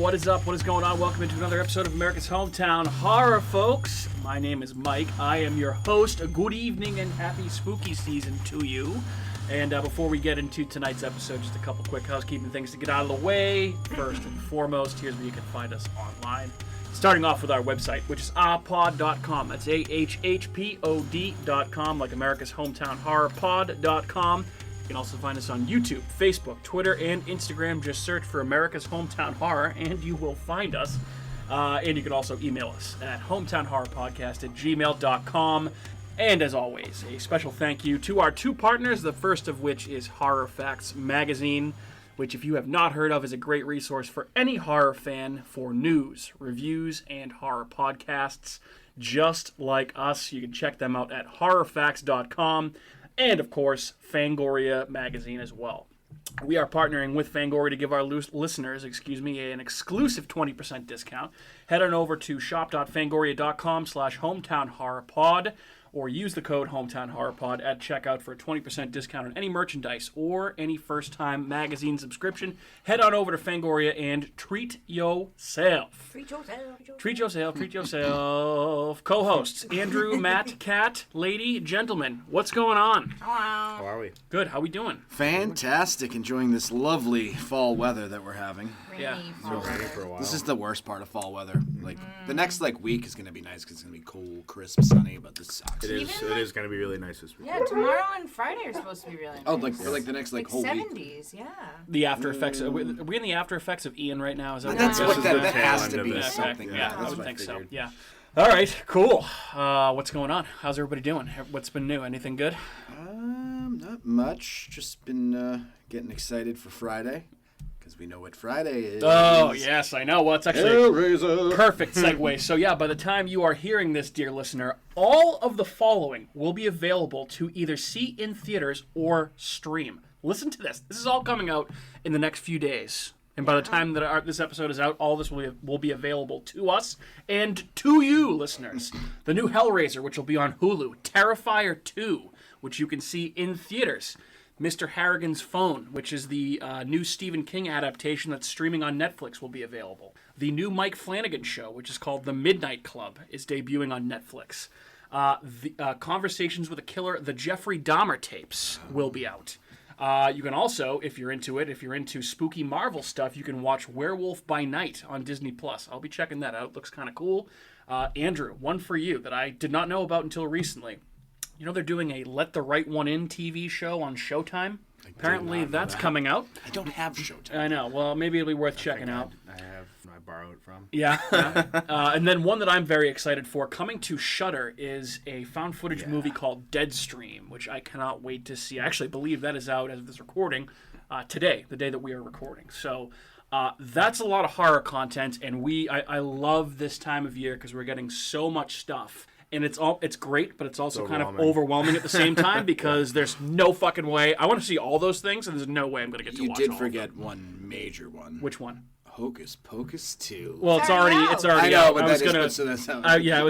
What is up? What is going on? Welcome into another episode of America's Hometown Horror, folks. My name is Mike. I am your host. A good evening and happy spooky season to you. And before we get into tonight's episode, just a couple quick housekeeping things to get out of the way. First and foremost, here's where you can find us online. Starting off with our website, which is ahhpod.com. That's AHHPOD.com, like America's Hometown Horror Pod.com. You can also find us on YouTube, Facebook, Twitter, and Instagram. Just search for America's Hometown Horror, and you will find us. And you can also email us at hometownhorrorpodcast@gmail.com. And as always, a special thank you to our two partners, the first of which is Horror Facts Magazine, which, if you have not heard of, is a great resource for any horror fan for news, reviews, and horror podcasts. Just like us, you can check them out at horrorfacts.com. And, of course, Fangoria magazine as well. We are partnering with Fangoria to give our listeners, an exclusive 20% discount. Head on over to shop.fangoria.com/hometownhorrorpod or use the code HometownHorrorPod at checkout for a 20% discount on any merchandise or any first-time magazine subscription. Head on over to Fangoria and treat yourself. Treat yourself. Co-hosts, Andrew, Matt, Kat, lady, gentlemen. What's going on? Hello. How are we? Good. How we doing? Fantastic. Enjoying this lovely fall weather that we're having. Yeah. Fall weather. For a while. This is the worst part of fall weather. Like the next week is going to be nice because it's going to be cool, crisp, sunny, but this sucks. It is going to be really nice this week. Yeah, tomorrow and Friday are supposed to be really nice. Oh, for the next whole 70s, week. yeah. The after effects. Are we in the after effects of Ian right now? Is that That's what what it is? that has to be Okay. something. Yeah, that's I would what think so. figured. Yeah. All right, cool. What's going on? How's everybody doing? What's been new? Anything good? Not much. Just been getting excited for Friday because we know what Friday is. Oh, yes, I know. Well, it's actually Hellraiser. a perfect segue. So, yeah, by the time you are hearing this, dear listener, all of the following will be available to either see in theaters or stream. Listen to this. This is all coming out in the next few days. And by the time that this episode is out, all this will be available to us and to you, listeners. The new Hellraiser, which will be on Hulu. Terrifier 2, which you can see in theaters. Mr. Harrigan's Phone, which is the new Stephen King adaptation that's streaming on Netflix, will be available. The new Mike Flanagan show, which is called The Midnight Club, is debuting on Netflix. The Conversations with a Killer, the Jeffrey Dahmer tapes, will be out. You can also, if you're into spooky Marvel stuff, you can watch Werewolf by Night on Disney+. I'll be checking that out. Looks kind of cool. Andrew, one for you that I did not know about until recently. You know they're doing a Let the Right One In TV show on Showtime? Apparently that's coming out. I don't have Showtime. I know. Well, maybe it'll be worth checking out. I borrow it from. Yeah. And then one that I'm very excited for, coming to Shudder, is a found footage movie called Deadstream, which I cannot wait to see. I actually believe that is out as of this recording today, the day that we are recording. So that's a lot of horror content, and I love this time of year because we're getting so much stuff. And it's great, but it's also kind of overwhelming at the same time because there's no fucking way. I want to see all those things, and there's no way I'm going to get to watch all You of did forget one major one. Which one? Hocus Pocus 2. Well, it's already I know, out. but I was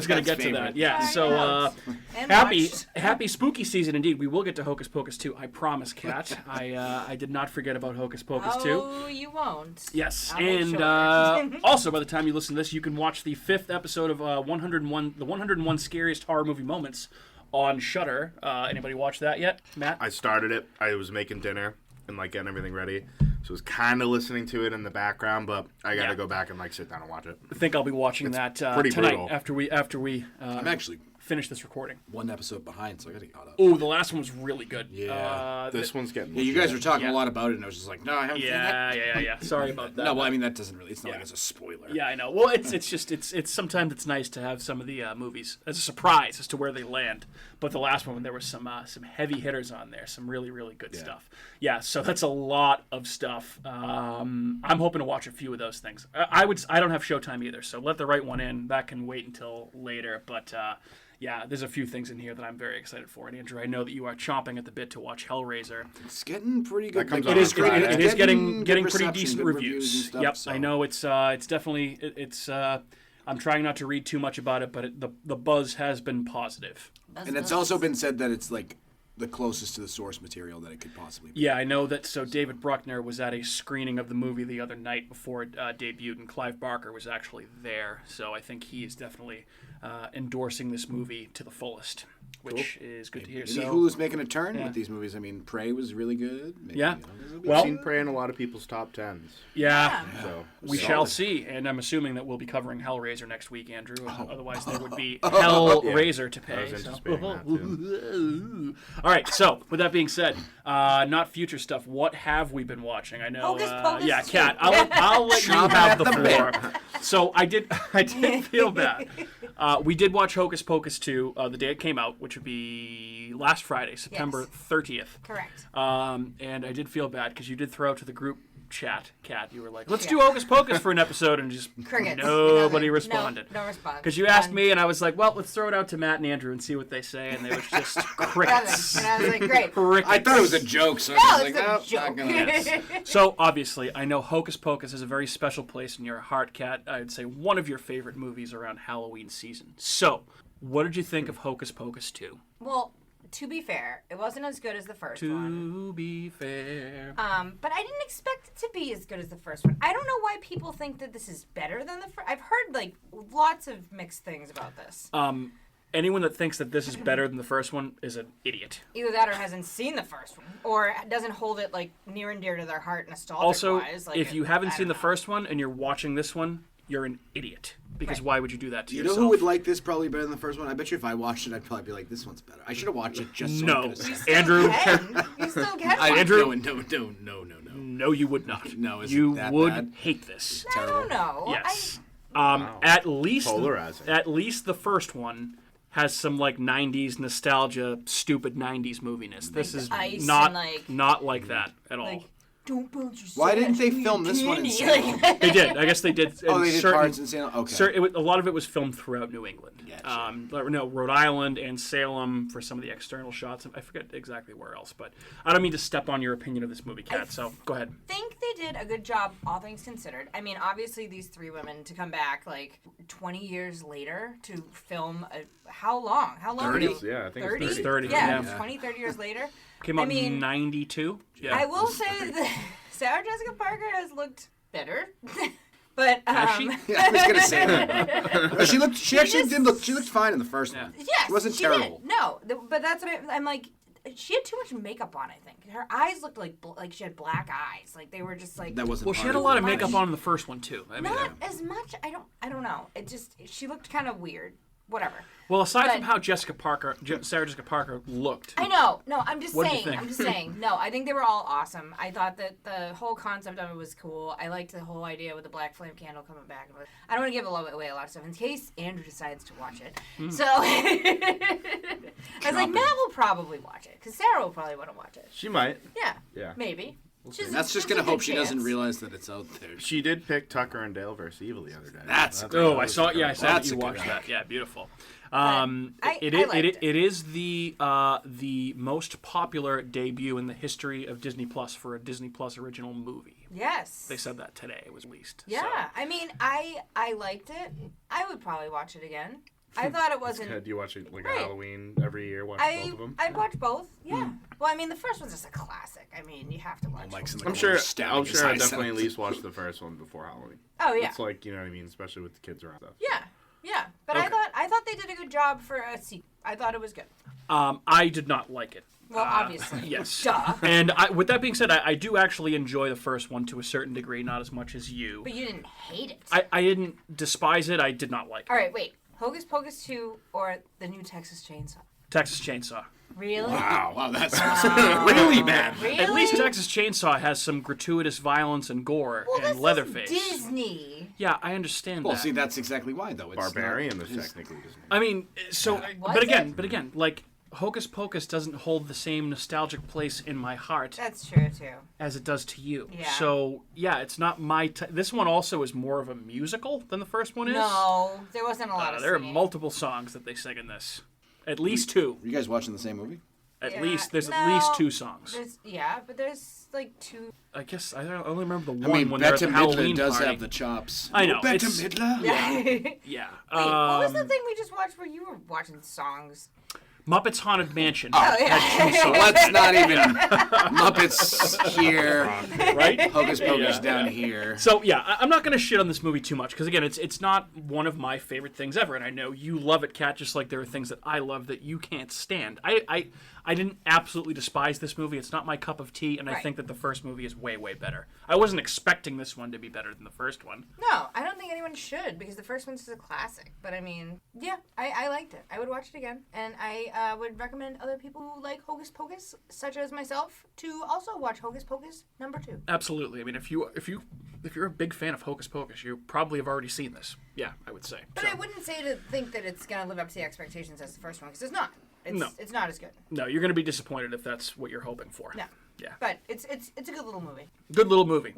gonna get to that. Yeah. So happy spooky season indeed. We will get to Hocus Pocus 2. I promise, Kat. I did not forget about Hocus Pocus 2. Oh, you won't. Yes, I'll make and sure. also by the time you listen to this, you can watch the 5th episode of 101 Scariest Horror Movie Moments on Shudder. Anybody watch that yet, Matt? I started it. I was making dinner and getting everything ready. So I was kind of listening to it in the background, but I got to go back and sit down and watch it. I think I'll be watching that pretty tonight brutal. after we I'm actually finish this recording. one episode behind, so I got to get caught up. Oh, the last one was really good. Yeah. This one's getting... Yeah, you guys were talking a lot about it, and I was just like, no, I haven't seen that. Yeah. Sorry about that. No, well, I mean, that doesn't really, it's not like it's a spoiler. Yeah, I know. Well, it's sometimes it's nice to have some of the movies as a surprise as to where they land. But the last one, there were some heavy hitters on there, some really, really good stuff. Yeah, so that's a lot of stuff. I'm hoping to watch a few of those things. I don't have Showtime either, so Let the Right One In. That can wait until later, but yeah, there's a few things in here that I'm very excited for. And Andrew, I know that you are chomping at the bit to watch Hellraiser. It's getting pretty good. That comes It out is on Friday. it is getting good pretty reception, decent good reviews. and stuff, Yep, so. I know it's definitely I'm trying not to read too much about it, but the buzz has been positive. And it's also been said that it's the closest to the source material that it could possibly be. Yeah, I know that. So David Bruckner was at a screening of the movie the other night before it debuted, and Clive Barker was actually there. So I think he is definitely endorsing this movie to the fullest, which is good to hear. Maybe So Hulu's making a turn yeah. with these movies. I mean, Prey was really good. Maybe, Yeah. Well, I've seen Prey in a lot of people's top 10s. yeah. So We Solid. shall see, and I'm assuming that we'll be covering Hellraiser next week, Andrew. Otherwise, there would be Yeah. Hellraiser to I pay. was So. anticipating that too. All right. So, with that being said, not future stuff. What have we been watching? I know. Hocus Pocus yeah, 2. Kat. I'll let you have the floor. So I did feel bad. We did watch Hocus Pocus 2 the day it came out, which would be last Friday, September 30th. Correct. And I did feel bad because you did throw out to the group chat, Kat. You were like, "Let's do Hocus Pocus for an episode," and just Crickets. nobody Nothing. responded. No response. Because you asked me, and I was like, "Well, let's throw it out to Matt and Andrew and see what they say," and they was just crickets. Nothing. And I was like, great. Crickets. I thought it was a joke, so No, I was it's like, a "Oh, joke. not gonna." So obviously, I know Hocus Pocus has a very special place in your heart, Kat. I'd say one of your favorite movies around Halloween season. So, what did you think of Hocus Pocus 2? Well, to be fair, it wasn't as good as the first one. To be fair. But I didn't expect it to be as good as the first one. I don't know why people think that this is better than the first. I've heard like lots of mixed things about this. Anyone that thinks that this is better than the first one is an idiot. Either that or hasn't seen the first one, or doesn't hold it like near and dear to their heart nostalgic Also, wise. Like if you haven't I seen the don't know. first one and you're watching this one, you're an idiot. Because Right. why would you do that to You yourself? know who would like this probably better than the first one? I bet you if I watched it, I'd probably be like, "This one's better." I should have watched it just so I No. could have said it. Still Andrew. can. You still can. I- watch Andrew- No. No, you would not. No, is you it that would bad? hate this. I don't know. Yes. Wow. At least Polarizing. at least the first one has some like 90s nostalgia, stupid 90s moviness. This the is ice not and, not like that at all. Like, don't build yourself. Why didn't they film this one in Salem? They did. I guess they did. Oh, in they did certain- parts in Salem. Okay. a lot of it was filmed throughout New England. Gotcha. No, Rhode Island and Salem for some of the external shots. I forget exactly where else, but I don't mean to step on your opinion of this movie, Kat. So go ahead. I think they did a good job, all things considered. I mean, obviously, these three women to come back like 20 years later to film how long? How long? 30? did they- Yeah, I think it's 30? 30. 30, Yeah, yeah. 20, 30 years later. Came out I mean, in 92. Yeah. I will say that Sarah Jessica Parker has looked better. But Has she? Yeah, I was gonna say that. But she actually did look. She looked fine in the first one. Yes, It wasn't she terrible. Did. No, but that's what I'm like. She had too much makeup on. I think her eyes looked like she had black eyes. Like they were just like. That wasn't. Well, she part had a lot of much. makeup on in the first one too. I mean, Not as much. I don't know. It just she looked kind of weird. Whatever. well, aside from but- how Sarah Jessica Parker looked, I know. No, I'm just What did you saying. think? I'm just saying. No, I think they were all awesome. I thought that the whole concept of it was cool. I liked the whole idea with the black flame candle coming back. I don't want to give away a lot of stuff in case Andrew decides to watch it. Hmm. So I was like, Matt will probably watch it because Sarah will probably want to watch it. She might. Yeah. Yeah. Maybe. She's- That's just there's gonna a hope good she doesn't chance. realize that it's out there. She did pick Tucker and Dale versus Evil the other day. That's That oh, I was saw. a good Yeah, I saw one. that That's you a good watched pick. that. Yeah, beautiful. I liked It is the most popular debut in the history of Disney Plus for a Disney Plus original movie. Yes. They said that today. It was released. Yeah. So. I mean, I liked it. I would probably watch it again. I thought it wasn't. Do you watch it like Right. a Halloween every year? Watch both of them? I'd watch both. Yeah. Well, I mean, the first one's just a classic. I mean, you have to watch. Mike's in the I'm corner sure. stabbing I'm his sure I eyes definitely out. at least watch the first one before Halloween. Oh yeah. It's like, you know what I mean, especially with the kids around stuff. Yeah. Yeah. But Okay. I thought they did a good job for a sequel. I thought it was good. I did not like it. Well, obviously. Yes. Duh. And with that being said, I do actually enjoy the first one to a certain degree, not as much as you. But you didn't hate it. I didn't despise it. I did not like it. All right. Wait. Hocus Pocus 2 or the new Texas Chainsaw? Texas Chainsaw. Really? Wow, that's really bad. Really? At least Texas Chainsaw has some gratuitous violence and gore Well, and this Leatherface. is Disney. Yeah, I understand Well, that. see, that's exactly why, though. It's Barbarian not- is technically Disney. I mean, so, Was but it? again, like Hocus Pocus doesn't hold the same nostalgic place in my heart That's true too. as it does to you. Yeah. So yeah, it's not my. This one also is more of a musical than the first one is. No, there wasn't a lot of There are singing. multiple songs that they sing in this. At least two. Were you guys watching the same movie? At Yeah, least there's at no, least two songs. But there's like two. I guess I only remember the I one mean, when they're at Bette the Midler Halloween does party. have the chops. I know, Bette it's- Midler? Wait, Yeah. what was the thing we just watched where you were watching songs? Muppets Haunted Mansion. Oh, yeah. had 2 songs. Let's not even Muppets here, Right? Hocus Pocus down here. So yeah, I'm not going to shit on this movie too much because again, it's not one of my favorite things ever, and I know you love it, Kat. Just like there are things that I love that you can't stand. I didn't absolutely despise this movie. It's not my cup of tea, and I think that the first movie is way, way better. I wasn't expecting this one to be better than the first one. No, I don't think anyone should because the first one's a classic. But I mean, yeah, I liked it. I would watch it again, and I would recommend other people who like Hocus Pocus, such as myself, to also watch Hocus Pocus #2. Absolutely. I mean, if you're a big fan of Hocus Pocus, you probably have already seen this. Yeah, I would say. But I wouldn't say to think that it's gonna live up to the expectations as the first one because it's not. It's not as good. No, you're going to be disappointed if that's what you're hoping for. No. Yeah. But it's a good little movie. Good little movie.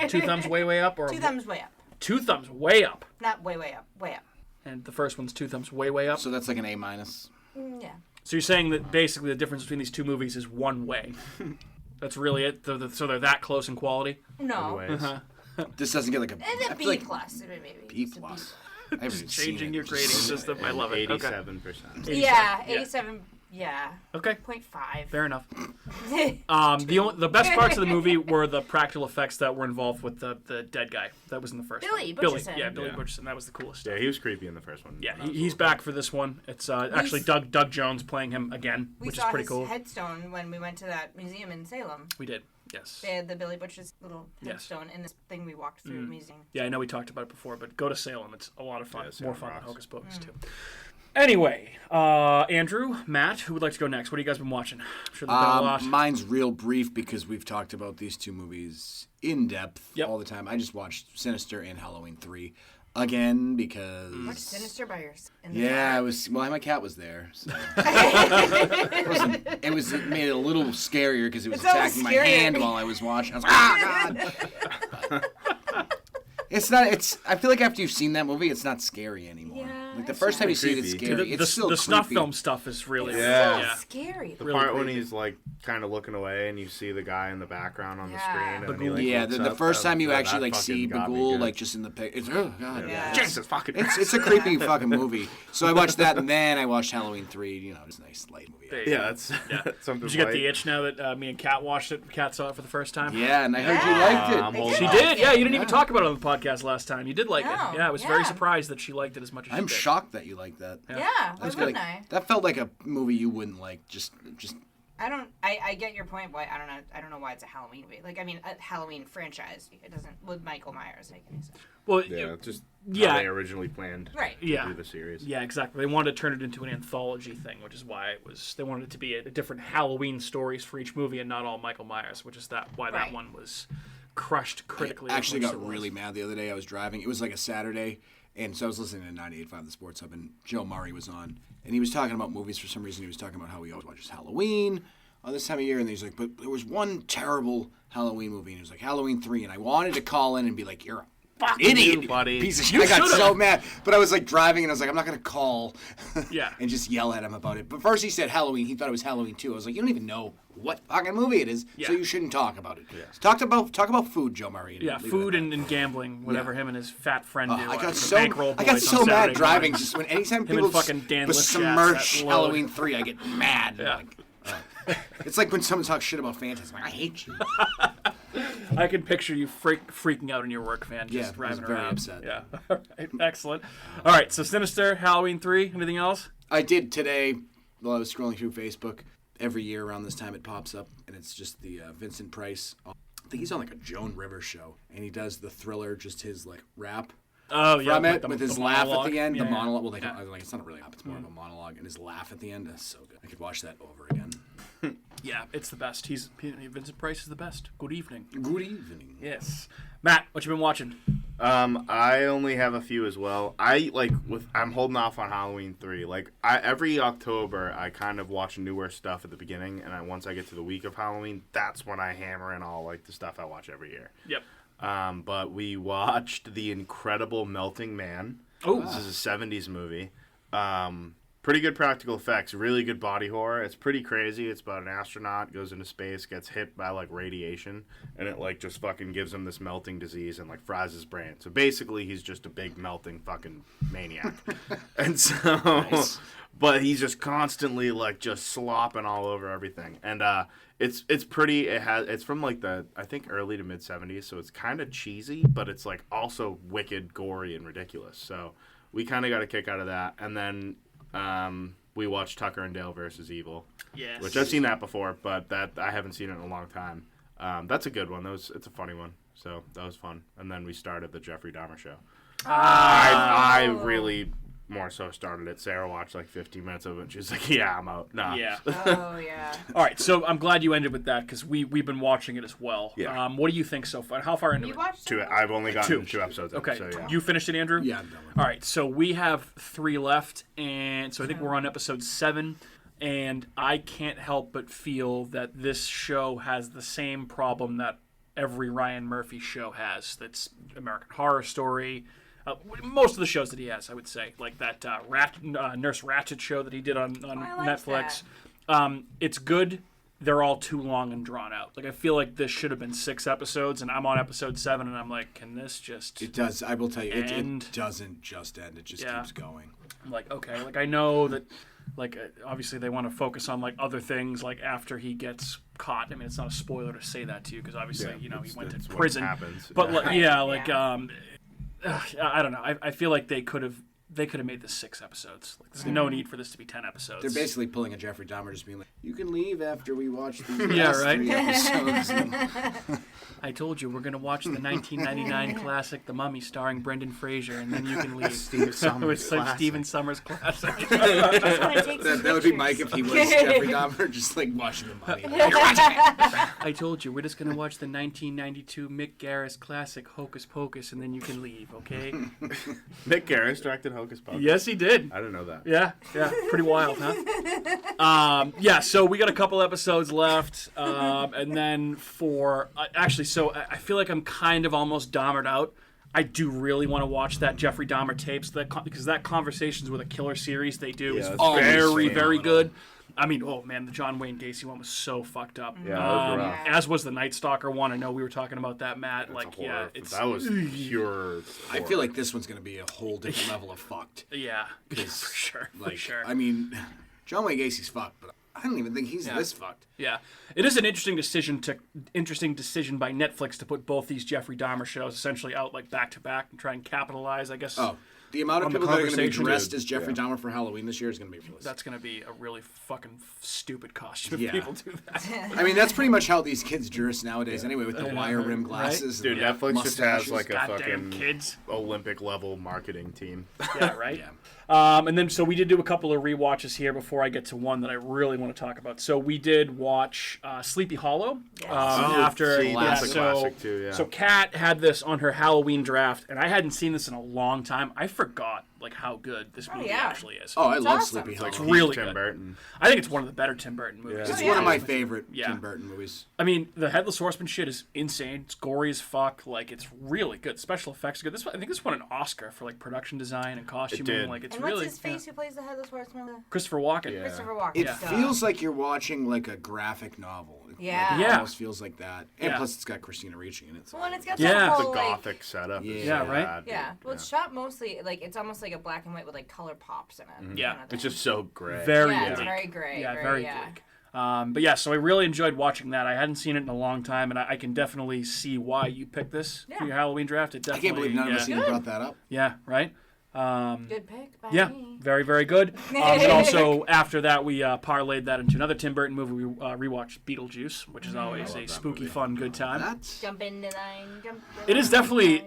2 thumbs way, way up? Or 2 thumbs way up. 2 thumbs way up. Not way, way up. Way up. And the first one's 2 thumbs way, way up? So that's like an A-. Yeah. So you're saying that basically the difference between these 2 movies is 1 way. That's really it? So they're that close in quality? No. Anyways. This doesn't get like a... It's a I B feel like plus. Maybe. B It's a plus. I haven't even seen Changing it. your grading system. I love it. Okay. 87%. Yeah, 87. Yeah. Okay. 0.5. Fair enough. The best parts of the movie were the practical effects that were involved with the dead guy that was in the first Billy one. Butcherson. Yeah, Billy Yeah. Butcherson. That was the coolest stuff. Yeah, he was creepy in the first one. Yeah, he's back for this one. It's actually Doug Jones playing him again, We which is saw pretty his cool. headstone when we went to that museum in Salem. We did. Yes. They had the Billy Butcher's little Yes. headstone in this thing we walked through museum. Yeah, I know we talked about it before, but go to Salem. It's a lot of fun. Yeah, More Salem fun than rocks. Hocus Pocus, too. Anyway, Andrew, Matt, who would like to go next? What have you guys been watching? I'm sure there's been a lot. Mine's real brief because we've talked about these 2 movies in depth Yep. all the time. I just watched Sinister and Halloween 3 again because... Watch Sinister by yourself. Yeah, I was. Well, my cat was there. So. It made it a little scarier because it was It's always attacking my scarier. hand while I was watching. I was like, ah, God. It's not. It's. I feel like after you've seen that movie, it's not scary anymore. Yeah, Like the it's first time you see it, creepy. it's scary. The It's still snuff creepy. film stuff is really Yeah. So scary. The Really part when creepy. he's like kind of looking away and you see the guy in the background on the Yeah. screen. And then he, like, Yeah, looks the up, first time you that actually like fucking see got me Bagul good. like just in the picture, it's oh God, Yeah. Jesus fucking. it's a creepy fucking movie. So I watched that and then I watched Halloween 3. You know, just a nice light movie. There you Yeah, go. that's something. Did you get light. the itch now that me and Kat watched it? Kat saw it for the first time? Yeah, and I heard Yeah. you liked it. I'm holding She on. did, yeah. You didn't Yeah. even talk about it on the podcast last time. You did like it. No, Yeah, I was very yeah. surprised that she liked it as much as I'm she did. shocked that you like that. Yeah, why That's wouldn't like, I? that felt like a movie you wouldn't like. Just I get your point. Why I don't know why it's a Halloween movie. Like I mean, a Halloween franchise. It doesn't with Michael Myers make any sense. Well, Yeah, just Yeah. how they originally planned Right. to Yeah. do the series. Yeah, exactly. They wanted to turn it into an anthology thing, which is why they wanted it to be a different Halloween stories for each movie and not all Michael Myers, which is why that Right. one was crushed critically. I as actually much as got it was. really mad the other day. I was driving. It was like a Saturday, and so I was listening to 98.5 The Sports Hub, and Joe Murray was on, and he was talking about movies for some reason. He was talking about how he always watches Halloween on this time of year, and he's like, but there was one terrible Halloween movie, and he was like, Halloween 3, and I wanted to call in and be like, you're a Fucking idiot, you, buddy. piece of shit. You I got should've. so mad, but I was like driving, and I was like, I'm not gonna call, Yeah. and just yell at him about it. But first he said Halloween. He thought it was Halloween 2. I was like, you don't even know what fucking movie it is, Yeah. so you shouldn't talk about it. Talk about food, Joe Murray. Yeah, Leave it food at that. and gambling, whatever Yeah. him and his fat friend do. I the got Bankroll I got Boys so on mad Saturday driving. morning. Just when anytime Him people and fucking Dan besmirch Lipschatz, that load. Halloween 3, I get mad. Yeah. Like, it's like when someone talks shit about Phantasm. Like, I hate you. I can picture you freaking out in your work van, just Yeah, I was driving very around. upset. Yeah, all right, excellent. All right, so Sinister, Halloween 3, anything else? I did today while I was scrolling through Facebook. Every year around this time it pops up, and it's just the Vincent Price. I think he's on like a Joan Rivers show, and he does the Thriller, just his like rap Oh, yeah, from like it with his laugh at monologue. the end. Yeah, The yeah. monologue. Well, they Yeah. don't, like it's not really rap; it's more of a monologue, and his laugh at the end is so good. I could watch that over again. Yeah, it's the best. Vincent Price is the best. Good evening. Good evening. Yes. Matt, what you been watching? I only have a few as well. I'm holding off on Halloween 3. Like every October, I kind of watch newer stuff at the beginning, and once I get to the week of Halloween, that's when I hammer in all like the stuff I watch every year. Yep. But we watched The Incredible Melting Man. Oh. This is a 70s movie. Pretty good practical effects, really good body horror. It's pretty crazy. It's about an astronaut goes into space, gets hit by like radiation, and it like just fucking gives him this melting disease and like fries his brain. So basically, he's just a big melting fucking maniac. And so, Nice. but he's just constantly like just slopping all over everything. And it's pretty. It's from like the I think early to mid 70s, so it's kind of cheesy, but it's like also wicked, gory, and ridiculous. So we kind of got a kick out of that. And then we watched Tucker and Dale versus Evil, Yes. which I've seen that before, but that I haven't seen it in a long time. That's a good one. It's a funny one. So that was fun. And then we started the Jeffrey Dahmer show. I really more so started it. Sarah watched like 15 minutes of it, and she's like, "Yeah, I'm out." Nah. Yeah. Oh yeah. All right, so I'm glad you ended with that because we've been watching it as well. Yeah. What do you think so far? How far into You it? watched Two. it? I've only gotten Two. 2 episodes. In, Okay, so, yeah. you finished it, Andrew? Yeah, I'm done with it. All right, so we have 3 left, and so I think we're on episode 7, and I can't help but feel that this show has the same problem that every Ryan Murphy show has. That's American Horror Story. Most of the shows that he has, I would say, like that Nurse Ratched show that he did on I liked Netflix. It's good. They're all too long and drawn out. Like I feel like this should have been 6 episodes, and I'm on episode 7, and I'm like, can this just? It does. I will tell you, And- it doesn't just end. It just Yeah. keeps going. I'm like, okay, like I know that, like obviously they want to focus on like other things, like after he gets caught. I mean, it's not a spoiler to say that to you because obviously he went to That's what prison. happens. But Yeah. like, I don't know. I feel like they could have made this 6 episodes. Like, there's no need for this to be 10 episodes. They're basically pulling a Jeffrey Dahmer, just being like, "You can leave after we watch these Yeah, last right. 3 episodes." I told you we're gonna watch the 1999 classic The Mummy starring Brendan Fraser, and then you can leave. Steve Summers It's like classic. Steven Summers classic. Just wanna take some That would be pictures. Mike if he was Jeffrey Dahmer, just like watching the money. I told you we're just gonna watch the 1992 Mick Garris classic Hocus Pocus, and then you can leave. Okay? Mick Garris directed Hocus Pocus. Yes, he did. I didn't know that. Yeah, pretty wild, huh? Yeah, so we got a couple episodes left, and then for actually, so I feel like I'm kind of almost Dahmered out. I do really want to watch that Jeffrey Dahmer tapes because that Conversations with a Killer series they do is that's always very, very phenomenal. good. I mean, oh man, the John Wayne Gacy one was so fucked up. Yeah, that was rough. As was the Night Stalker one. I know we were talking about that, Matt. It's like, a yeah, horror. it's That was pure. I feel like this one's going to be a whole different level of fucked. yeah, for sure, Like, for sure. I mean, John Wayne Gacy's fucked, but I don't even think he's this fucked. Yeah, it is an interesting decision by Netflix to put both these Jeffrey Dahmer shows essentially out like back to back and try and capitalize. I guess. Oh, the amount of On the people that are going to be conversation, dressed dude. as Jeffrey Yeah. Dahmer for Halloween this year is going to be ridiculous. That's going to be a really fucking stupid costume if Yeah. people do that. I mean, that's pretty much how these kids dress nowadays anyway, with the wire rim glasses. Dude, and Netflix just has mustaches. like a Goddamn fucking kids. Olympic level marketing team. Yeah, right? Yeah. And then, so we did do a couple of rewatches here before I get to one that I really want to talk about. So we did watch Sleepy Hollow after. see, that's a so, classic too, yeah. So Kat had this on her Halloween draft, and I hadn't seen this in a long time. I forgot like how good this movie yeah. actually is. Oh, I love awesome. Sleepy It's Hollow. like really Tim good. Burton. I think it's one of the better Tim Burton movies. Yeah. It's Oh, one of yeah. my favorite Yeah. Tim Burton movies. I mean, the Headless Horseman shit is insane. It's gory as fuck. Like, it's really good. Special effects are good. I think this won an Oscar for like production design and costuming. did. Like, it's And really what's his face who plays the Headless Horseman? Christopher Walken. Yeah. Christopher Walken. It Yeah. feels like you're watching like a graphic novel. Yeah. Like, it Yeah. almost feels like that. And Yeah. plus, it's got Christina Ricci in it. So. Well, and it's got Yeah. that The whole, like, gothic setup. is Yeah, so right? bad, dude. yeah. Well, it's shot mostly like it's almost like a black and white with like color pops in it. Yeah. kind of It's thing. just so gray. Very yeah, bleak. it's very gray. Yeah, very bleak. But yeah, so I really enjoyed watching that. I hadn't seen it in a long time, and I can definitely see why you picked this for Yeah. your Halloween draft. It I definitely, can't believe none of us even Good. brought that up. Yeah, right? Good pick. By Yeah, me. very, very good. And also, after that, we parlayed that into another Tim Burton movie. We rewatched Beetlejuice, which is always a spooky, fun, good time. That's Jump in the line. Jump. It is definitely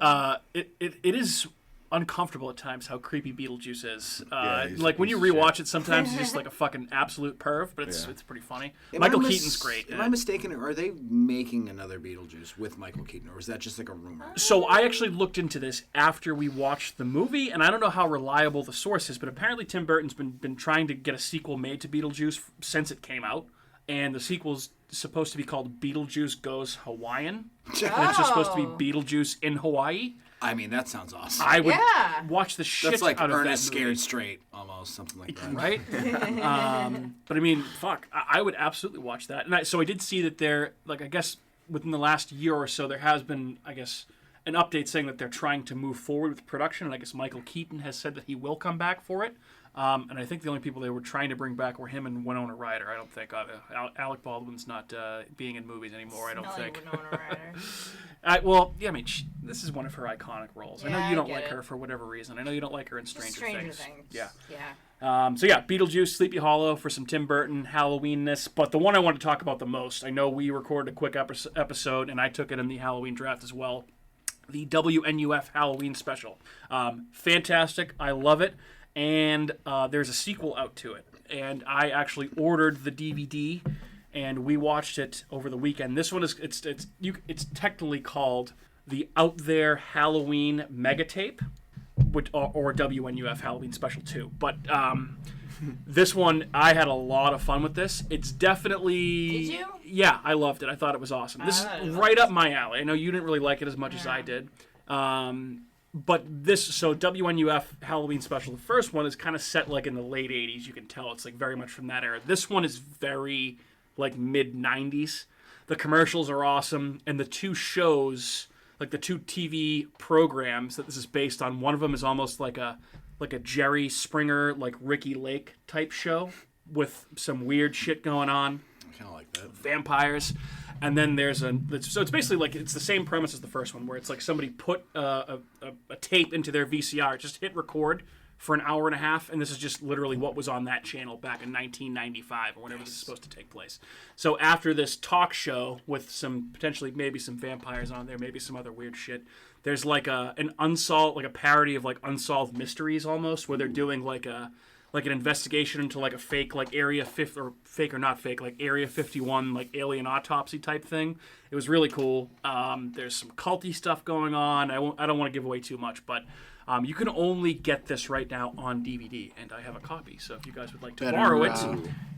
it is uncomfortable at times how creepy Beetlejuice is. Yeah, he's a like when piece you of rewatch shit. it, sometimes he's just like a fucking absolute perv, but it's Yeah. it's pretty funny. Am Michael I Keaton's great. Am I mistaken? Are they making another Beetlejuice with Michael Keaton, or is that just like a rumor? So I actually looked into this after we watched the movie, and I don't know how reliable the source is, but apparently Tim Burton's been trying to get a sequel made to Beetlejuice since it came out, and the sequel's supposed to be called Beetlejuice Goes Hawaiian, and it's just supposed to Oh. be Beetlejuice in Hawaii. I mean, that sounds awesome. I would Yeah. watch the shit That's like out of Ernest that movie. Scared Straight, almost something like that. Right? But I mean, fuck, I would absolutely watch that. And so I did see that there, like, I guess within the last year or so, there has been, I guess, an update saying that they're trying to move forward with production, and I guess Michael Keaton has said that he will come back for it. And I think the only people they were trying to bring back were him and Winona Ryder. I don't think Alec Baldwin's not being in movies anymore. I don't think. Winona Ryder. This is one of her iconic roles. Yeah, I know you don't get like it. her for whatever reason. I know you don't like her in Stranger Things. Yeah. Beetlejuice, Sleepy Hollow for some Tim Burton Halloweenness. But the one I want to talk about the most, I know we recorded a quick episode, and I took it in the Halloween draft as well. The WNUF Halloween special. Fantastic. I love it. And there's a sequel out to it. And I actually ordered the DVD, and we watched it over the weekend. This one is it's technically called the Out There Halloween Megatape, or WNUF Halloween Special 2. But this one, I had a lot of fun with this. It's definitely... Did you? Yeah, I loved it. I thought it was awesome. This is right up my alley. I know you didn't really like it as much as I did. But WNUF Halloween Special, the first one is kind of set like in the late 80s. You can tell it's like very much from that era. This one is very like mid 90s. The commercials are awesome, and the two shows, like the two TV programs that this is based on, one of them is almost like a Jerry Springer, like Ricky Lake type show with some weird shit going on. I kind of like that. Vampires. And then there's so it's basically like it's the same premise as the first one, where it's like somebody put a tape into their VCR, just hit record for an hour and a half, and this is just literally what was on that channel back in 1995 or whenever this is supposed to take place. So after this talk show with some potentially maybe some vampires on there, maybe some other weird shit, there's like a parody of like unsolved mysteries almost, where they're doing like an investigation into like a fake like Area 50 or fake or not fake like Area 51 like alien autopsy type thing. It was really cool. There's some culty stuff going on. I don't want to give away too much, but you can only get this right now on DVD, and I have a copy. So if you guys would like to borrow it,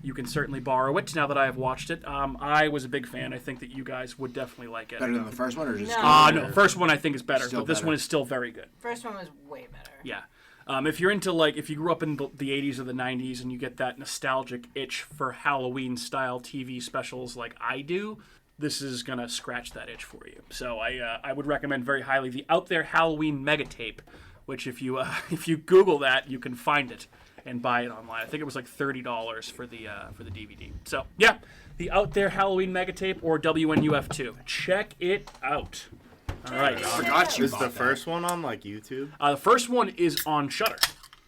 you can certainly borrow it. Now that I have watched it, I was a big fan. I think that you guys would definitely like it. Better than the first one, or just no? First one I think is better, but this better. one is still very good. First one was way better. Yeah. If you're into if you grew up in the 80s or the 90s and you get that nostalgic itch for Halloween style TV specials like I do, this is gonna scratch that itch for you. So I would recommend very highly the Out There Halloween Megatape, which if you Google that, you can find it and buy it online. I think it was like $30 for the DVD. So yeah, the Out There Halloween Megatape or WNUF2. Check it out. All right. I forgot you Is bought the that. first one on like YouTube? The first one is on Shudder.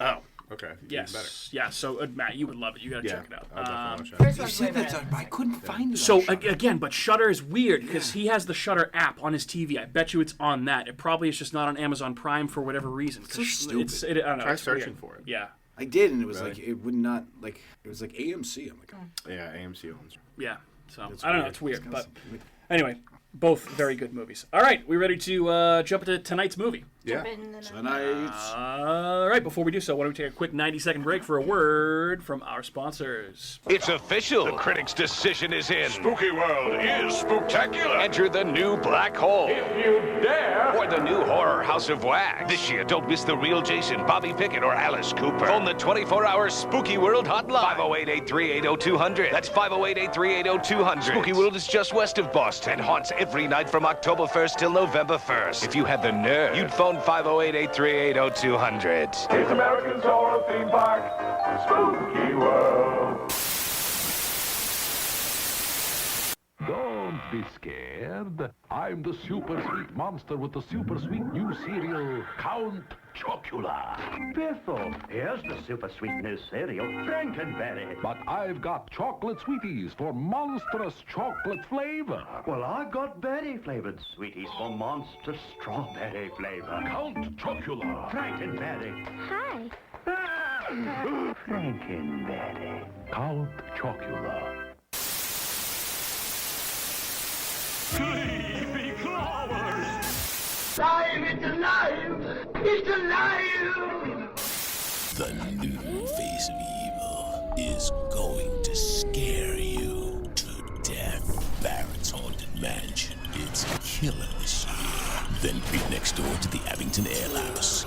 Oh, okay. Yes. Better. Yeah. So Matt, you would love it. You gotta check it out. I'll definitely watch it. First You one's way said better. that, but I couldn't find it. So on Shudder. again, but Shudder is weird because he has the Shudder app on his TV. I bet you it's on that. It probably is just not on Amazon Prime for whatever reason. So stupid. I don't know, Try it's searching weird. for it. Yeah. I did, and it was Really? like it would not like it was like AMC. I'm like, Yeah, AMC owns. Yeah. So It's I don't know. weird. It's weird, It's but kinda- anyway, both very good movies. All right, we ready to jump into tonight's movie? Yeah. tonight. All right, before we do so, why don't we take a quick 90-second break for a word from our sponsors. It's official. The critics' decision is in. Spooky World is spooktacular. Enter the new Black Hole. If you dare. Or the new horror House of Wax. This year, don't miss the real Jason, Bobby Pickett, or Alice Cooper. Phone the 24-hour Spooky World hotline. 508-838-0200. That's 508-838-0200. Spooky World is just west of Boston and haunts every night from October 1st till November 1st. If you had the nerve, you'd phone 508-838-0200. It's American Horror Theme Park. Spooky World. Don't be scared. I'm the super sweet monster with the super sweet new cereal, Count Chocula. Biffle, here's the super sweet new cereal, Frankenberry. But I've got chocolate sweeties for monstrous chocolate flavor. Well, I've got berry-flavored sweeties for monster strawberry flavor. Count Chocula. Frankenberry. Hi. Frankenberry. Count Chocula. Sleepy Clovers. The new face of evil is going to scare you to death. Barrett's Haunted Mansion. It's killer this year. Then peek next door to the Abington Ale House.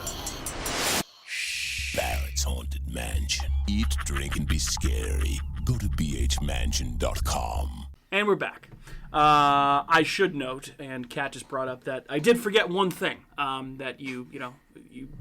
Barrett's Haunted Mansion. Eat, drink, and be scary. Go to bhmansion.com. And we're back. I should note, and Kat just brought up that I did forget one thing that you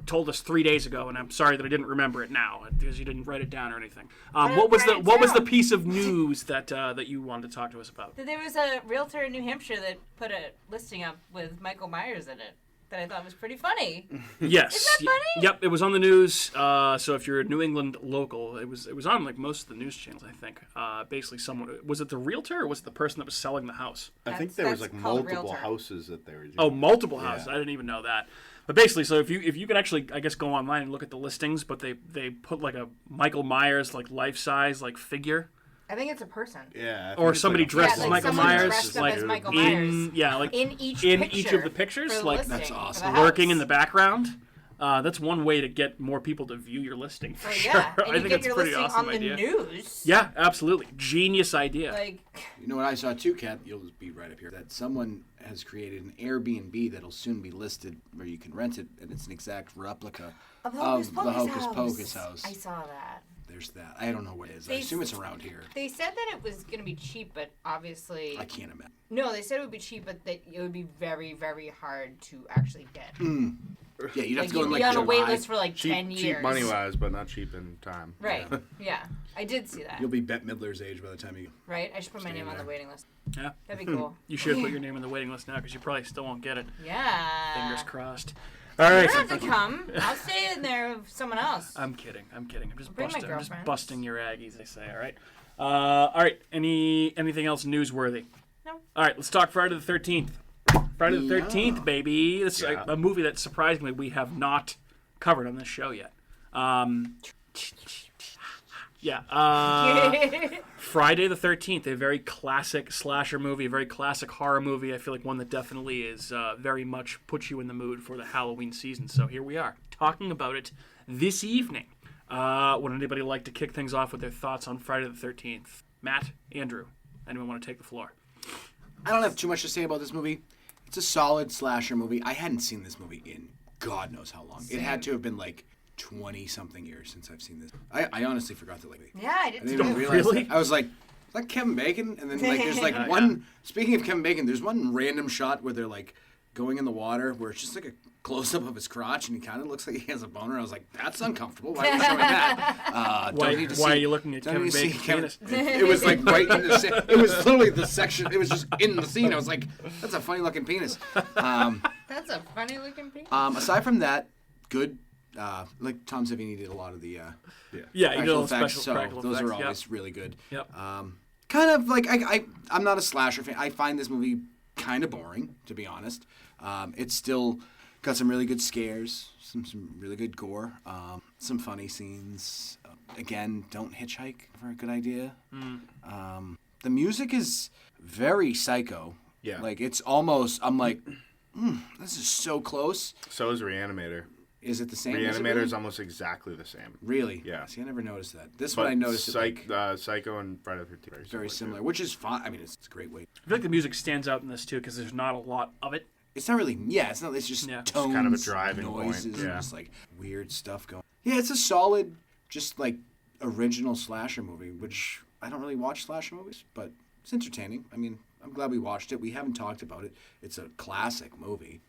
told us 3 days ago, and I'm sorry that I didn't remember it now because you didn't write it down or anything. What was the piece of news that you wanted to talk to us about? There was a realtor in New Hampshire that put a listing up with Michael Myers in it that I thought was pretty funny. Yes. Isn't that funny? Yep, it was on the news. So if you're a New England local, it was on like most of the news channels, I think. Basically, was it the realtor or was it the person that was selling the house? I think there was like multiple houses that they were doing. Oh, multiple houses. I didn't even know that. But basically, so if you can actually, I guess, go online and look at the listings, but they put like a Michael Myers like life-size like figure. I think it's a person. Yeah. Or somebody dressed as Michael Myers, dressed up like as Michael Myers. in each of the pictures, like that's awesome. Lurking in the background. That's one way to get more people to view your listing for sure. Yeah, and I think it's a pretty awesome idea. On the news. Yeah, absolutely, genius idea. Like, you know what I saw too, Kat? You'll be right up here. That someone has created an Airbnb that'll soon be listed where you can rent it, and it's an exact replica of the Hocus Pocus house. I saw that. There's that. I don't know what it is. I assume it's around here. They said that it was going to be cheap, but obviously... I can't imagine. No, they said it would be cheap, but that it would be very, very hard to actually get. Yeah, you'd have to go in like like on a wait July. list for like 10 years. Cheap money-wise, but not cheap in time. Right, yeah. I did see that. You'll be Bette Midler's age by the time you... Right? I should put my name on the waiting list. Yeah. That'd be cool. You should put your name on the waiting list now because you probably still won't get it. Yeah. Fingers crossed. All right. You don't have to come. I'll stay in there with someone else. I'm kidding. I'm just Bring my busting. I'm just girlfriends. busting your Aggies, they say. All right. All right. Anything else newsworthy? No. All right. Let's talk Friday the 13th. Friday the 13th, baby. This is a movie that surprisingly we have not covered on this show yet. Friday the 13th, a very classic slasher movie, a very classic horror movie. I feel like one that definitely is very much puts you in the mood for the Halloween season. So here we are, talking about it this evening. Would anybody like to kick things off with their thoughts on Friday the 13th? Matt, Andrew, anyone want to take the floor? I don't have too much to say about this movie. It's a solid slasher movie. I hadn't seen this movie in God knows how long. It had to have been like 20-something years since I've seen this. I honestly forgot to like. Yeah, I didn't even realize really? that. I was like, is that Kevin Bacon? And then like there's like one. Speaking of Kevin Bacon, there's one random shot where they're like going in the water where it's just like a close up of his crotch and he kind of looks like he has a boner. I was like, that's uncomfortable. Why are you showing that? Why are you looking at Kevin Bacon's penis? It was like right in the. It was literally the section. It was just in the scene. I was like, that's a funny looking penis. That's a funny looking penis. Aside from that, good. Like Tom Savini did a lot of the he did a little effects, special so practical those effects, are always really good. Yep. Kind of like I'm not a slasher fan. I find this movie kind of boring, to be honest. It's still got some really good scares, some really good gore, some funny scenes. Again, don't hitchhike for a good idea. The music is very psycho. Yeah. Like it's almost. I'm like, this is so close. So is Reanimator. Is it the same? Reanimator is almost exactly the same. Really? Yeah. See, I never noticed that. This one I noticed. Psycho and Friday the 13th. Very similar, which is fine. I mean, it's a great way. I feel like the music stands out in this too because there's not a lot of it. It's not really. Yeah, it's not. It's just tones, it's kind of a driving noises, point. and just like weird stuff going. Yeah, it's a solid, just like original slasher movie. Which I don't really watch slasher movies, but it's entertaining. I mean, I'm glad we watched it. We haven't talked about it. It's a classic movie.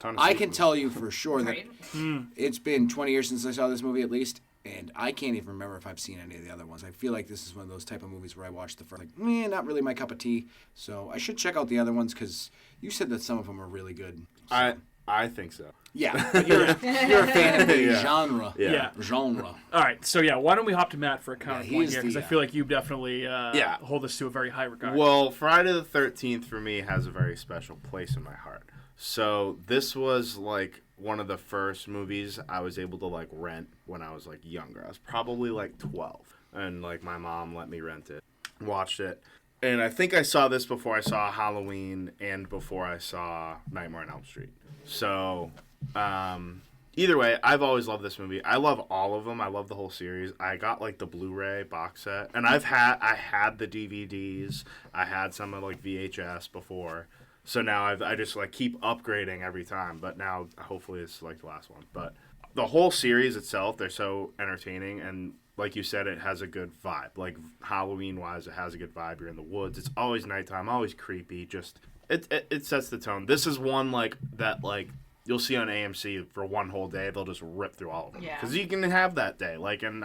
I can tell you for sure that it's been 20 years since I saw this movie at least, and I can't even remember if I've seen any of the other ones. I feel like this is one of those type of movies where I watched the first, like, not really my cup of tea. So I should check out the other ones because you said that some of them are really good. So. I think so. Yeah, but you're a fan of the genre. Yeah. Genre. All right, so why don't we hop to Matt for a counterpoint here because I feel like you definitely Yeah. hold this to a very high regard. Well, Friday the 13th for me has a very special place in my heart. So this was like one of the first movies I was able to like rent when I was like younger. I was probably like 12, and like my mom let me rent it, watched it, and I think I saw this before I saw Halloween and before I saw Nightmare on Elm Street. So either way, I've always loved this movie. I love all of them. I love the whole series. I got like the Blu-ray box set, and I had the DVDs. I had some of like VHS before. So now I just like keep upgrading every time, but now hopefully it's like the last one. But the whole series itself, they're so entertaining, and like you said, it has a good vibe. Like Halloween-wise, it has a good vibe. You're in the woods. It's always nighttime, always creepy. Just it sets the tone. This is one like that you'll see on AMC for one whole day. They'll just rip through all of them because you can have that day. Like, and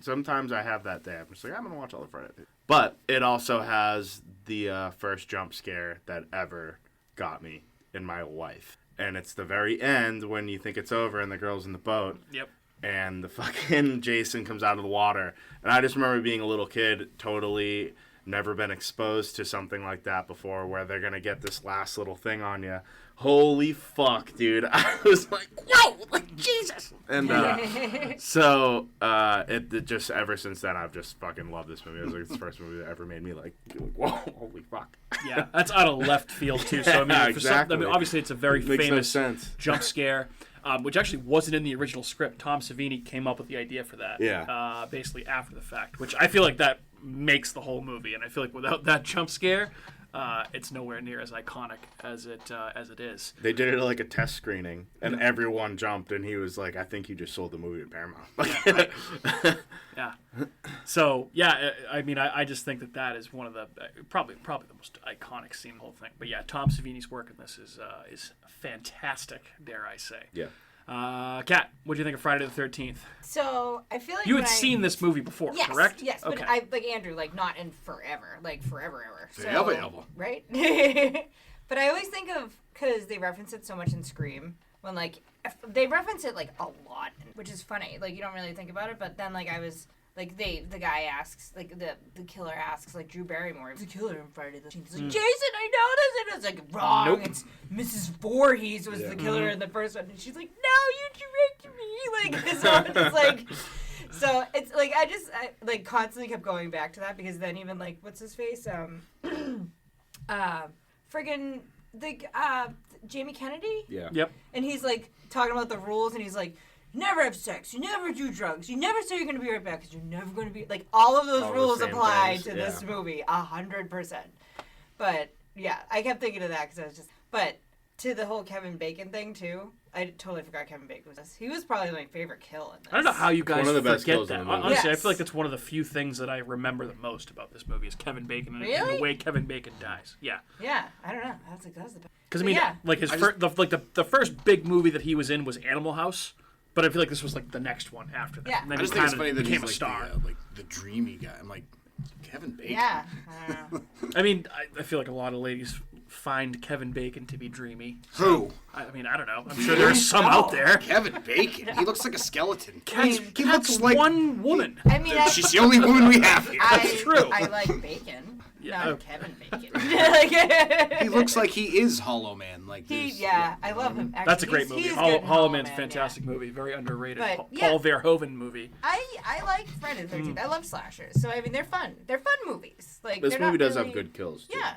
sometimes I have that day. I'm just like, I'm gonna watch all the Friday. But it also has the first jump scare that ever got me in my life, and it's the very end when you think it's over and the girl's in the boat. Yep. And the fucking Jason comes out of the water. And I just remember being a little kid, totally never been exposed to something like that before, where they're going to get this last little thing on you. Holy fuck, dude. I was like, whoa, like Jesus. And so it just, ever since then, I've just fucking loved this movie. It was like the first movie that ever made me like whoa, holy fuck. Yeah, that's out of left field, too. So, I mean, exactly. Obviously, it's a very famous no jump scare. Which actually wasn't in the original script. Tom Savini came up with the idea for that. Yeah. Basically after the fact, which I feel like that makes the whole movie, and I feel like without that jump scare, it's nowhere near as iconic as it is. They did it like a test screening, and everyone jumped, and he was like, "I think you just sold the movie to Paramount." Yeah. So yeah, I mean, I just think that is one of the probably the most iconic scene in the whole thing. But yeah, Tom Savini's work in this is fantastic, dare I say. Yeah. Kat, what do you think of Friday the 13th? So I feel like you had seen this movie before, correct? Yes, okay. but I like Andrew, like not in forever, like forever. So, Ever. Right? But I always think of, because they reference it so much in Scream, when like they reference it like a lot, which is funny. Like you don't really think about it, but then like I was. Like the guy asks, like the killer asks, like Drew Barrymore, "Who's the killer in Friday the 13th?" He's like, "Jason, I know this," and it's like wrong. Nope. It's Mrs. Voorhees was the killer in the first one, and she's like, "No, you tricked me!" Like so, it's like, so it's like I like constantly kept going back to that because then even like what's his face, friggin' Jamie Kennedy. Yeah. Yep. And he's like talking about the rules, and he's like, "You never have sex, you never do drugs, you never say you're going to be right back because you're never going to be..." Like, all of those All the rules same apply things, to yeah. this movie, 100%. But, yeah, I kept thinking of that because I was just... But, to the whole Kevin Bacon thing, too, I totally forgot Kevin Bacon was this. He was probably my favorite kill in this. I don't know how you guys One of the best forget kills that. in the movie. Honestly, I Yes. feel like that's one of the few things that I remember the most about this movie is Kevin Bacon and Really? the way Kevin Bacon dies. Yeah. Yeah, I don't know. I was like, that was the best. Because, I mean, yeah. like the first big movie that he was in was Animal House. But I feel like this was like the next one after that. Yeah. And then I just he think it's kinda funny that became he's a star. the dreamy guy. I'm like, Kevin Bacon. Yeah, I don't know. I mean, I feel like a lot of ladies find Kevin Bacon to be dreamy. Who? I mean, I don't know. I'm sure there's some out there. Kevin Bacon. He looks like a skeleton. Cat's he looks like one woman. I mean, she's the only woman we have here. That's true. I like Bacon. Yeah. Not Kevin Bacon. He looks like he is Hollow Man. Like I love him. Actually, That's a great movie. He's Hollow, good in Hollow Man's a Man, fantastic yeah. movie. Very underrated. But, Paul yeah. Verhoeven movie. I like Friday the 13th. I love slashers. So, I mean, they're fun. They're fun movies. Like This they're movie not does really... have good kills, too. Yeah.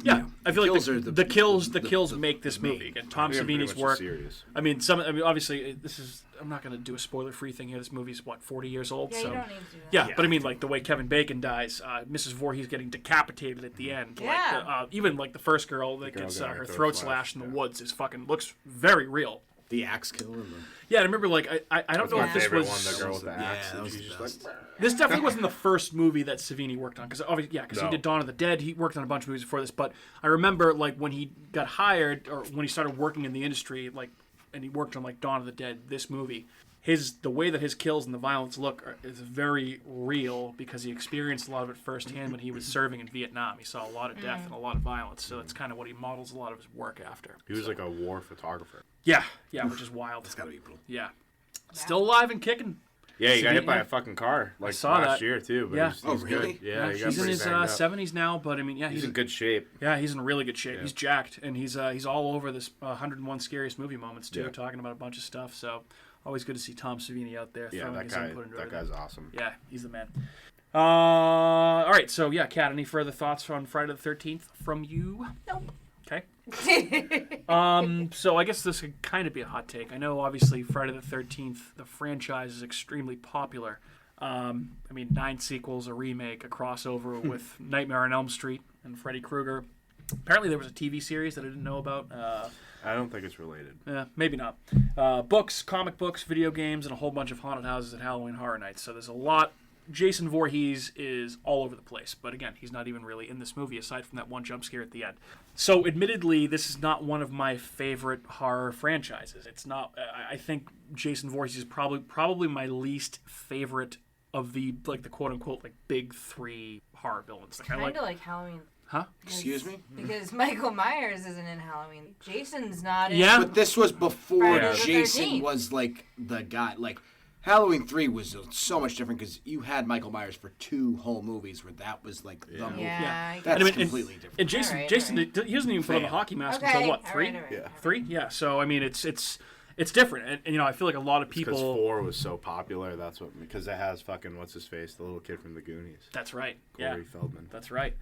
Yeah, I feel like kills the, are the kills make this movie. And Tom Yeah, pretty Savini's much work. serious. I mean, obviously, this is. I'm not going to do a spoiler-free thing here. This movie's 40 years old. Yeah, so you don't need to do that. yeah, but I mean, like the way Kevin Bacon dies, Mrs. Voorhees getting decapitated at the end. Yeah. Like, even like the first girl that girl gets got her throat slashed in the woods is fucking looks very real. the axe kill. And the... Yeah, I remember like I don't know My if this favorite was one, the girl with the axe. that and was she's the just best. like, this definitely wasn't the first movie that Savini worked on because obviously he No. did Dawn of the Dead. He worked on a bunch of movies before this, but I remember like when he got hired or when he started working in the industry, like and he worked on like Dawn of the Dead, this movie. The way that his kills and the violence look is very real because he experienced a lot of it firsthand when he was serving in Vietnam. He saw a lot of death and a lot of violence, so that's kind of what he models a lot of his work after. he was like a war photographer. Yeah, which is wild. It's gotta be brutal. Yeah, still alive and kicking. Yeah, he got hit by yeah. a fucking car like saw last that. year too. But Yeah. he's Oh, good. really? Yeah, he got he's in pretty his banged up. 70s now, but I mean, yeah, He's in good shape. Yeah, he's in really good shape. Yeah. He's jacked, and he's all over this 101 Scariest Movie Moments too, Yeah. talking about a bunch of stuff. So always good to see Tom Savini out there Yeah, throwing that his guy. input into That everything. guy's awesome. Yeah, he's the man. All right, so yeah, Kat, any further thoughts on Friday the 13th from you? Nope. Okay. So I guess this could kind of be a hot take. I know, obviously, Friday the 13th, the franchise is extremely popular. I mean, 9 sequels, a remake, a crossover with Nightmare on Elm Street and Freddy Kreuger. Apparently there was a TV series that I didn't know about. I don't think it's related. Maybe not. Books, comic books, video games, and a whole bunch of haunted houses at Halloween Horror Nights. So there's a lot. Jason Voorhees is all over the place. But again, he's not even really in this movie aside from that one jump scare at the end. So admittedly, this is not one of my favorite horror franchises. It's not. I think Jason Voorhees is probably my least favorite of the quote unquote big three horror villains. Kind of like Halloween. Huh? Excuse me? Because Michael Myers isn't in Halloween. Jason's not in. Yeah. But this was before Friday the Jason 13th. was like the guy. Like Halloween 3 was so much different because you had Michael Myers for 2 whole movies where that was like the movie. Yeah. That's completely different. And Jason, All right. he doesn't even put on the hockey mask Okay. until what, 3? All right. Yeah. 3? Yeah. So I mean, it's different, and I feel like a lot of Because people. 4 was so popular. That's what, because it has fucking what's his face, the little kid from the Goonies, That's right. Corey Feldman. That's right.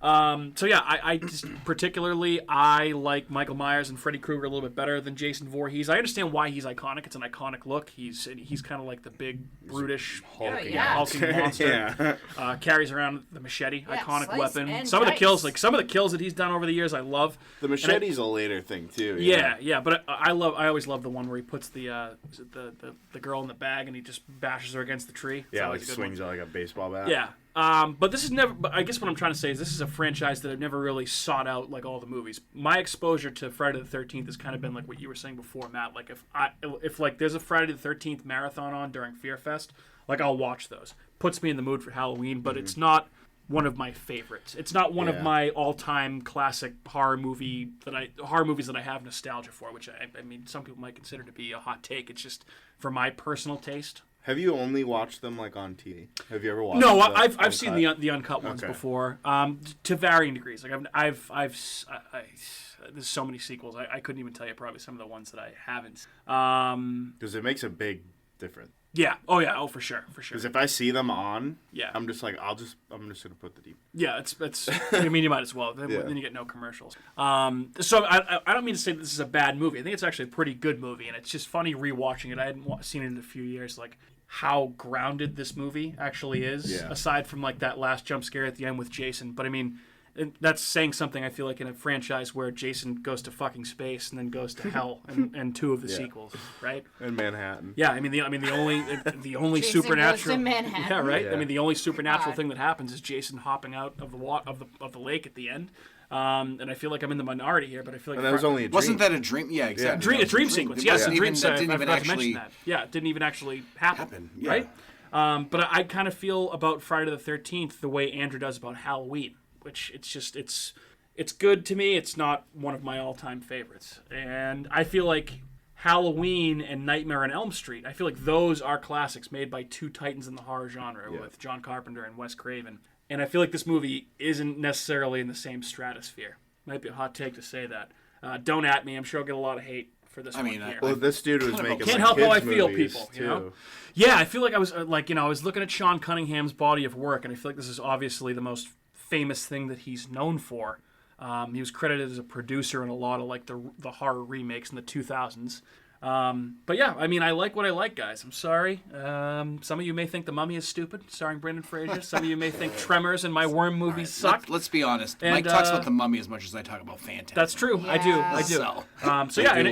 So yeah, I just particularly I like Michael Myers and Freddy Kreuger a little bit better than Jason Voorhees. I understand why he's iconic. It's an iconic look. He's kind of like the big brutish Hulking hulking monster. Yeah. Carries around the machete, Yeah, iconic slice weapon. and Some of the kills, dice. some of the kills that he's done over the years, I love. The machete's a later thing too. Yeah. But I always love the one where he puts the girl in the bag and he just bashes her against the tree. It's Yeah, always like a good one. swings it like a baseball bat. Yeah. But this is never. But I guess what I'm trying to say is this is a franchise that I've never really sought out like all the movies. My exposure to Friday the 13th has kind of been like what you were saying before, Matt. Like if like there's a Friday the 13th marathon on during Fear Fest, like I'll watch those. Puts me in the mood for Halloween, but it's not one of my favorites. It's not one of my all-time classic horror movies that I have nostalgia for, which I mean some people might consider to be a hot take. It's just for my personal taste. Have you only watched them like on TV? Have you ever watched? No, the I've seen uncut? the uncut ones Okay. before, to varying degrees. Like there's so many sequels. I couldn't even tell you probably some of the ones that I haven't. Because it makes a big difference. Yeah. Oh yeah. Oh for sure. Because if I see them on, Yeah. I'm just like I'm just gonna put the deep. Yeah, it's. I mean, you might as well. Then you get no commercials. So I don't mean to say that this is a bad movie. I think it's actually a pretty good movie, and it's just funny rewatching it. I hadn't seen it in a few years. Like how grounded this movie actually is, aside from like that last jump scare at the end with Jason. But I mean, that's saying something. I feel like in a franchise where Jason goes to fucking space and then goes to hell, and 2 of the sequels, right? In Manhattan. Yeah, I mean the only Jason supernatural. goes to Manhattan. Yeah, right. Yeah. I mean the only supernatural God. thing that happens is Jason hopping out of the lake at the end. And I feel like I'm in the minority here, but I feel like And that was only a dream. Wasn't that a dream? Yeah, exactly. a dream sequence. Yes, a dream That sequence. didn't I even forgot to mention actually that. Yeah, it didn't even actually happen. yeah. Right. But I kind of feel about Friday the 13th the way Andrew does about Halloween, which it's good to me. It's not one of my all-time favorites, and I feel like Halloween and Nightmare on Elm Street, I feel like those are classics made by 2 titans in the horror genre with John Carpenter and Wes Craven. And I feel like this movie isn't necessarily in the same stratosphere. Might be a hot take to say that. Don't at me. I'm sure I'll get a lot of hate for this one here. Well, this dude was making Can't like, help how I kids feel, movies, people. too. You know? Yeah, I feel like I was I was looking at Sean Cunningham's body of work, and I feel like this is obviously the most famous thing that he's known for. He was credited as a producer in a lot of like the horror remakes in the 2000s. But yeah, I mean, I like what I like, guys. I'm sorry. Some of you may think The Mummy is stupid, starring Brendan Fraser. Some of you may think Tremors and my Worm movies suck. Let's be honest. And, Mike talks about The Mummy as much as I talk about Phantasm. That's true. I do. So yeah, and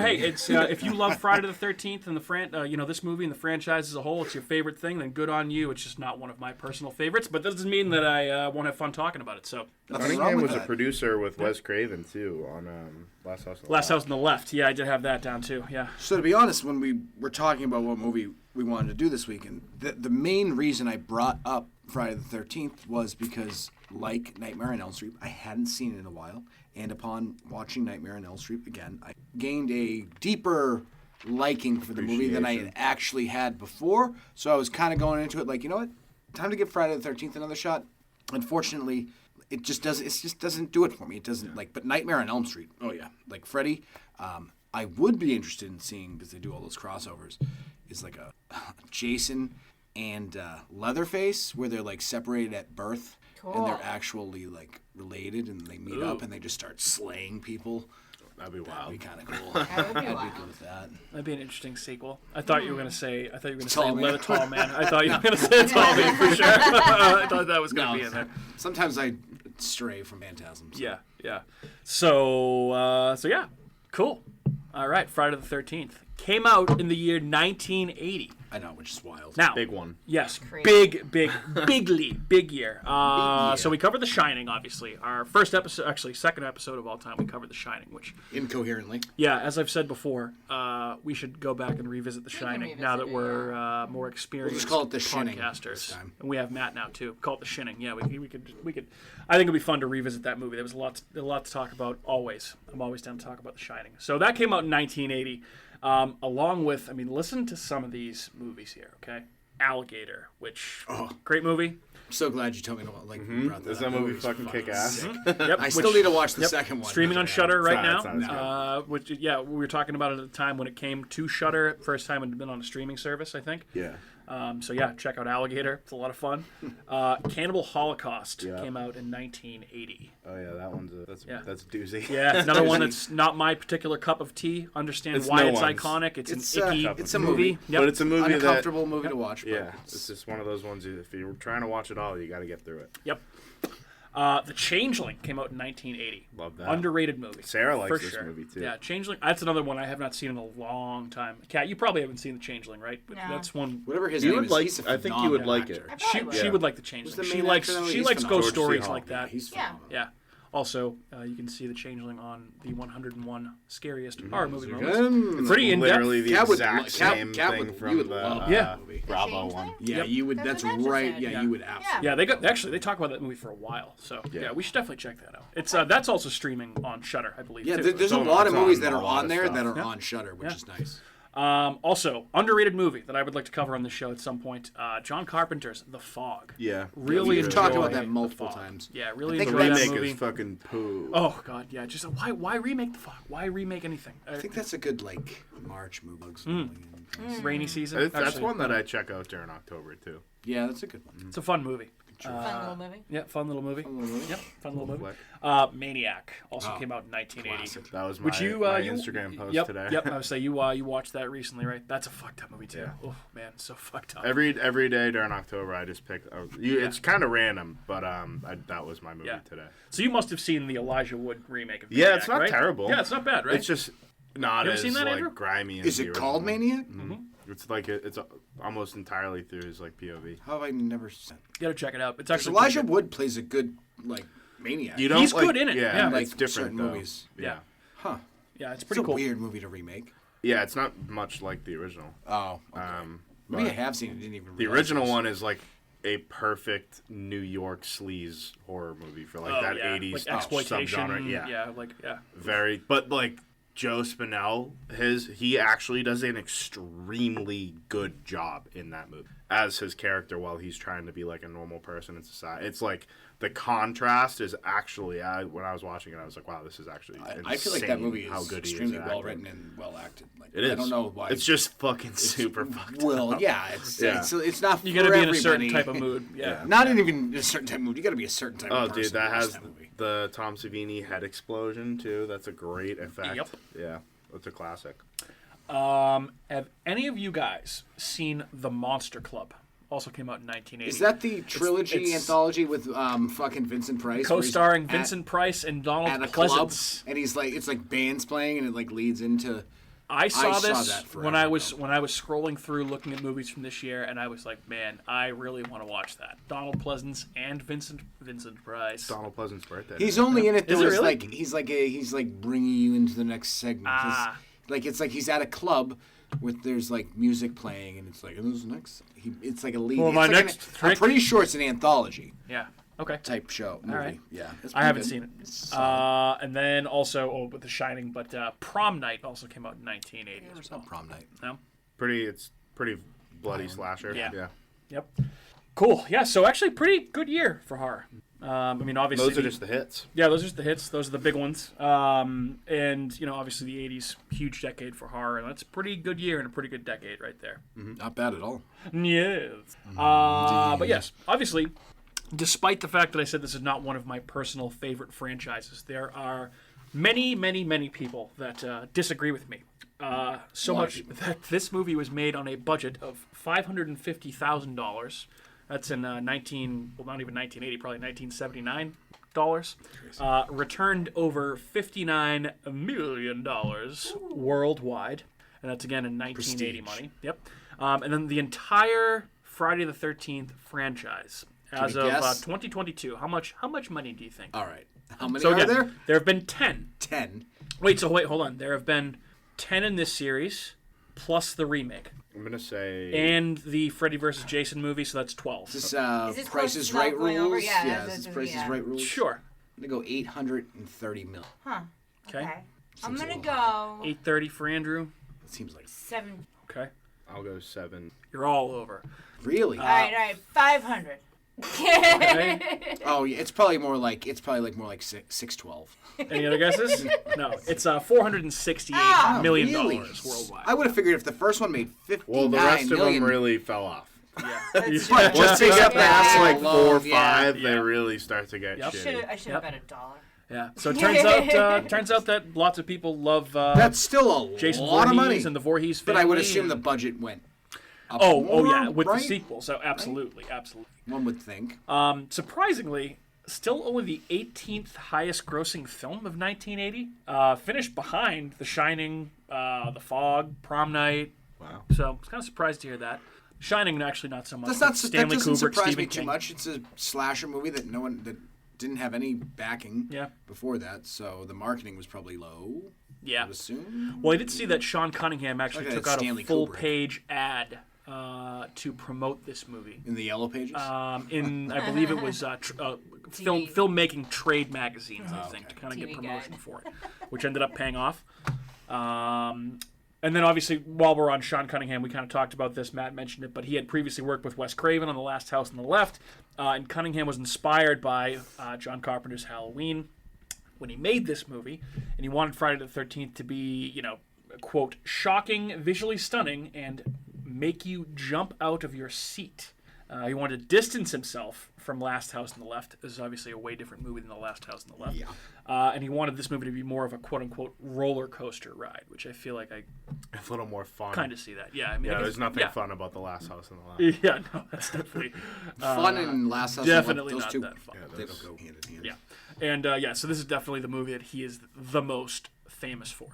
hey, it's if you love Friday the 13th and the this movie and the franchise as a whole, it's your favorite thing. Then good on you. It's just not one of my personal favorites, but that doesn't mean that I won't have fun talking about it. So Cunningham was a producer with Wes Craven too on Last House on the Last House on the Left. Yeah, I did have that down too. Yeah. So to be honest, when we were talking about what movie we wanted to do this weekend, the main reason I brought up Friday the 13th was because, like Nightmare on Elm Street, I hadn't seen it in a while, and upon watching Nightmare on Elm Street again, I gained a deeper liking for the movie than I had actually had before. So I was kind of going into it like, you know what, time to give Friday the 13th another shot. Unfortunately, it just doesn't do it for me. It doesn't but Nightmare on Elm Street, oh yeah, like Freddy, I would be interested in seeing, because they do all those crossovers, is like a Jason and Leatherface, where they're like separated at birth, and they're actually like related, and they meet up and they just start slaying people. That'd be wild. That'd be kind of cool. That would be I'd wild. be good with that. That'd be an interesting sequel. I thought you were gonna say. Tall Man. Tall Man. I thought you were gonna say Tall Man for sure. I thought that was gonna be in there. Sometimes I stray from Phantasm. So. Yeah. So yeah, cool. All right, Friday the 13th came out in the year 1980. I know, which is wild. Now, Big one. Yes, Crazy. big year. So we covered The Shining, obviously. Our first episode, actually second episode of all time, we covered The Shining, which... Incoherently. Yeah, as I've said before, we should go back and revisit The Shining revisit now that it, we're more experienced We'll just call it The Shinning podcasters. this time. And we have Matt now, too. Call it The Shinning. Yeah, we could... I think it'll be fun to revisit that movie. There was a lot to talk about, always. I'm always down to talk about The Shining. So that came out in 1980. Along with, listen to some of these movies here, okay? Alligator, which great movie. I'm so glad you told me to you brought that Does up. that movie fucking kick ass? Yep, I still need to watch the second one. Streaming on Shudder right now. It's not as Which we were talking about it at the time when it came to Shudder. First time it had been on a streaming service, I think. Yeah. So yeah, check out Alligator. It's a lot of fun. Cannibal Holocaust came out in 1980. Oh yeah, that one's that's a doozy. Yeah, it's another one that's not my particular cup of tea. Understand It's why no it's one's. iconic. It's It's, an icky it's a movie. Yep. But it's a movie Uncomfortable movie to watch. But Yeah, it's just one of those ones. If you're trying to watch it all, you got to get through it. Yep. The Changeling came out in 1980. Love that. Underrated movie. Sarah likes for this sure. movie too. Yeah, Changeling. That's another one I have not seen in a long time. Kat, you probably haven't seen The Changeling, right? But No. That's one. Whatever his You name would is, like- he's a I think you would phenomenal like actor. it. I She probably she would. would like The Who's Changeling. the She main likes actor, though? she He's likes phenomenal. ghost George C. stories Hall. like that. He's Yeah. phenomenal. Yeah. Also, you can see The Changeling on the 101 scariest horror movie Mm. moments. Pretty in Literally depth. the Cat would- exact Cat- same Cat thing would- you from would the love Yeah. that movie. Bravo Changeling? one. Yeah, Yep. you would. That's That's what Matt right. just Yeah, said. you would absolutely. Yeah, they talk about that movie for a while. So yeah, we should definitely check that out. It's that's also streaming on Shudder, I believe. Yeah, too. there's a on- lot of it's on movies that a are lot on of there stuff. that are on Shudder, which is nice. Also, underrated movie that I would like to cover on the show at some point. John Carpenter's The Fog. Yeah. Really We've enjoy talked about that The multiple Fog. times. Yeah, really I think The enjoy that remake movie. is fucking poo. Oh god, yeah. Just why remake The Fog? Why remake anything? I think that's a good March movie. Rainy season. That's Actually, one that I check out during October too. Yeah, that's a good one. It's a fun movie. Fun little movie. Yeah, fun little movie. Yep, fun little movie. Flick. Maniac also came out in 1980. That was my, Which you, my you Instagram post yep, today. Yep, I would say you watched that recently, right? That's a fucked up movie too. Yeah. Oh man, so fucked up. Every day during October, I just picked. It's kind of random, but that was my movie today. So you must have seen the Elijah Wood remake of Yeah, Maniac, it's not right? terrible. Yeah, it's not bad, right? It's just not You ever as seen that, Andrew? grimy. As Is the it called original. Maniac? Mm-hmm. It's it's almost entirely through his POV. How have I never seen? You gotta check it out. It's Because actually Elijah pretty good. Wood plays a good Maniac. You don't, He's good in it, yeah. it's different certain though. movies. Yeah. Huh? Yeah, it's It's pretty a cool. weird movie to remake. Yeah, it's not much like the original. Oh, okay. Maybe I but have seen it. Didn't even. The realize original this. one is a perfect New York sleaze horror movie for Oh, that yeah. 80s like exploitation. subgenre. Yeah. Yeah. Very, but Joe Spinell, he actually does an extremely good job in that movie as his character while he's trying to be a normal person in society. It's the contrast is actually, when I was watching it, I was like, wow, this is actually I feel like that movie is how good extremely he is well acting. written and well acted. It is. I don't know why. It's just fucking super fucked Well, up. yeah, it's not. You gotta for be in a everybody. certain type of mood. Yeah. Not even a certain type of mood. You gotta be a certain type Oh, of person. dude, that to watch has movie. the Tom Savini head explosion, too. That's a great effect. Yep. Yeah, it's a classic. Have any of you guys seen The Monster Club? Also came out in 1980. Is that the trilogy it's- anthology with fucking Vincent Price? where he's co-starring at- Vincent Price and Donald at a club, Pleasance? and he's it's bands playing, and it leads into. I saw saw this that when forever I was ago. scrolling through looking at movies from this year, and I was like, man, I really want to watch that. Donald Pleasance and Vincent Price. Donald Pleasant's birthday. He's only in it Is though. it It's really? he's bringing you into the next segment. Ah. It's he's at a club with there's music playing, and it's and this next it's a lead. Well, it's my an- next I'm trick- pretty sure it's an anthology Yeah. Okay. type show movie. right. Yeah, it's I pretty haven't good. seen it. It's solid. And then also with The Shining, but Prom Night also came out in 1980 as well. Prom night. No? It's pretty bloody slasher. Yeah. Yep. Cool. Yeah. So actually, pretty good year for horror. Obviously Those are just the hits. Yeah, those are just the hits. Those are the big ones. And obviously the 80s, huge decade for horror. And that's a pretty good year and a pretty good decade right there. Not bad at all. Yes. But yes, obviously, despite the fact that I said this is not one of my personal favorite franchises, there are many, many, many people that disagree with me. So much that this movie was made on a budget of $550,000. That's in not even 1980, probably 1979. Returned over $59 million worldwide. And that's again in 1980 money. Yep. And then the entire Friday the 13th franchise as of 2022. How much money do you think? All right. How many are there? There have been 10. 10. Wait, hold on. There have been 10 in this series, plus the remake. I'm going to say... And the Freddy vs. Jason movie, so that's 12. Is this Price is Right rules? Yeah, is this Price is Right rules? Sure. I'm going to go 830 mil. Huh. Okay. I'm going to go... 830 for Andrew. It seems like... 7. Okay. I'll go 7. You're all over. Really? All right. 500. Okay. Oh, yeah. It's probably more like 612. Any other guesses? No. It's $468 million worldwide. I would have figured if the first one made 59 Well, the rest of million, them really fell off. Yeah. But Once they get past like 4 or 5, Yeah. they really start to get Yep. shitty. I should have bet $1. Yeah. So it turns out that lots of people love that's still a Jason lot Voorhees of money. and the Voorhees family. But I would assume the budget went up Oh yeah, more, with right? the sequel. So absolutely. One would think. Surprisingly, still only the 18th highest grossing film of 1980. Finished behind The Shining, The Fog, Prom Night. Wow. So I was kind of surprised to hear that. Shining actually not so much. That's not Stanley that doesn't Kubrick, surprise Stephen me too King. much. It's a slasher movie that didn't have any backing before that, so the marketing was probably low. Yeah. I would assume. Well, I did see that Sean Cunningham actually Like took a out Stanley a full Kubrick. page ad to promote this movie. In the Yellow Pages? In I believe it was filmmaking trade magazines, I think, to kind of get TV promotion guide. for it, which ended up paying off. And then obviously, while we're on Sean Cunningham, we kind of talked about this. Matt mentioned it, but he had previously worked with Wes Craven on The Last House on the Left, and Cunningham was inspired by John Carpenter's Halloween when he made this movie, and he wanted Friday the 13th to be, quote, shocking, visually stunning, and make you jump out of your seat. He wanted to distance himself from Last House on the Left. This is obviously a way different movie than The Last House on the Left. Yeah. And he wanted this movie to be more of a quote-unquote roller coaster ride, which I feel like I A little more fun. kind of see that. Yeah, I mean, I guess- there's nothing yeah. fun about The Last House on the Left. Yeah, no, that's definitely Fun and Last House. definitely those not two, that fun. They don't go hand in hand. Yeah, and so this is definitely the movie that he is the most famous for.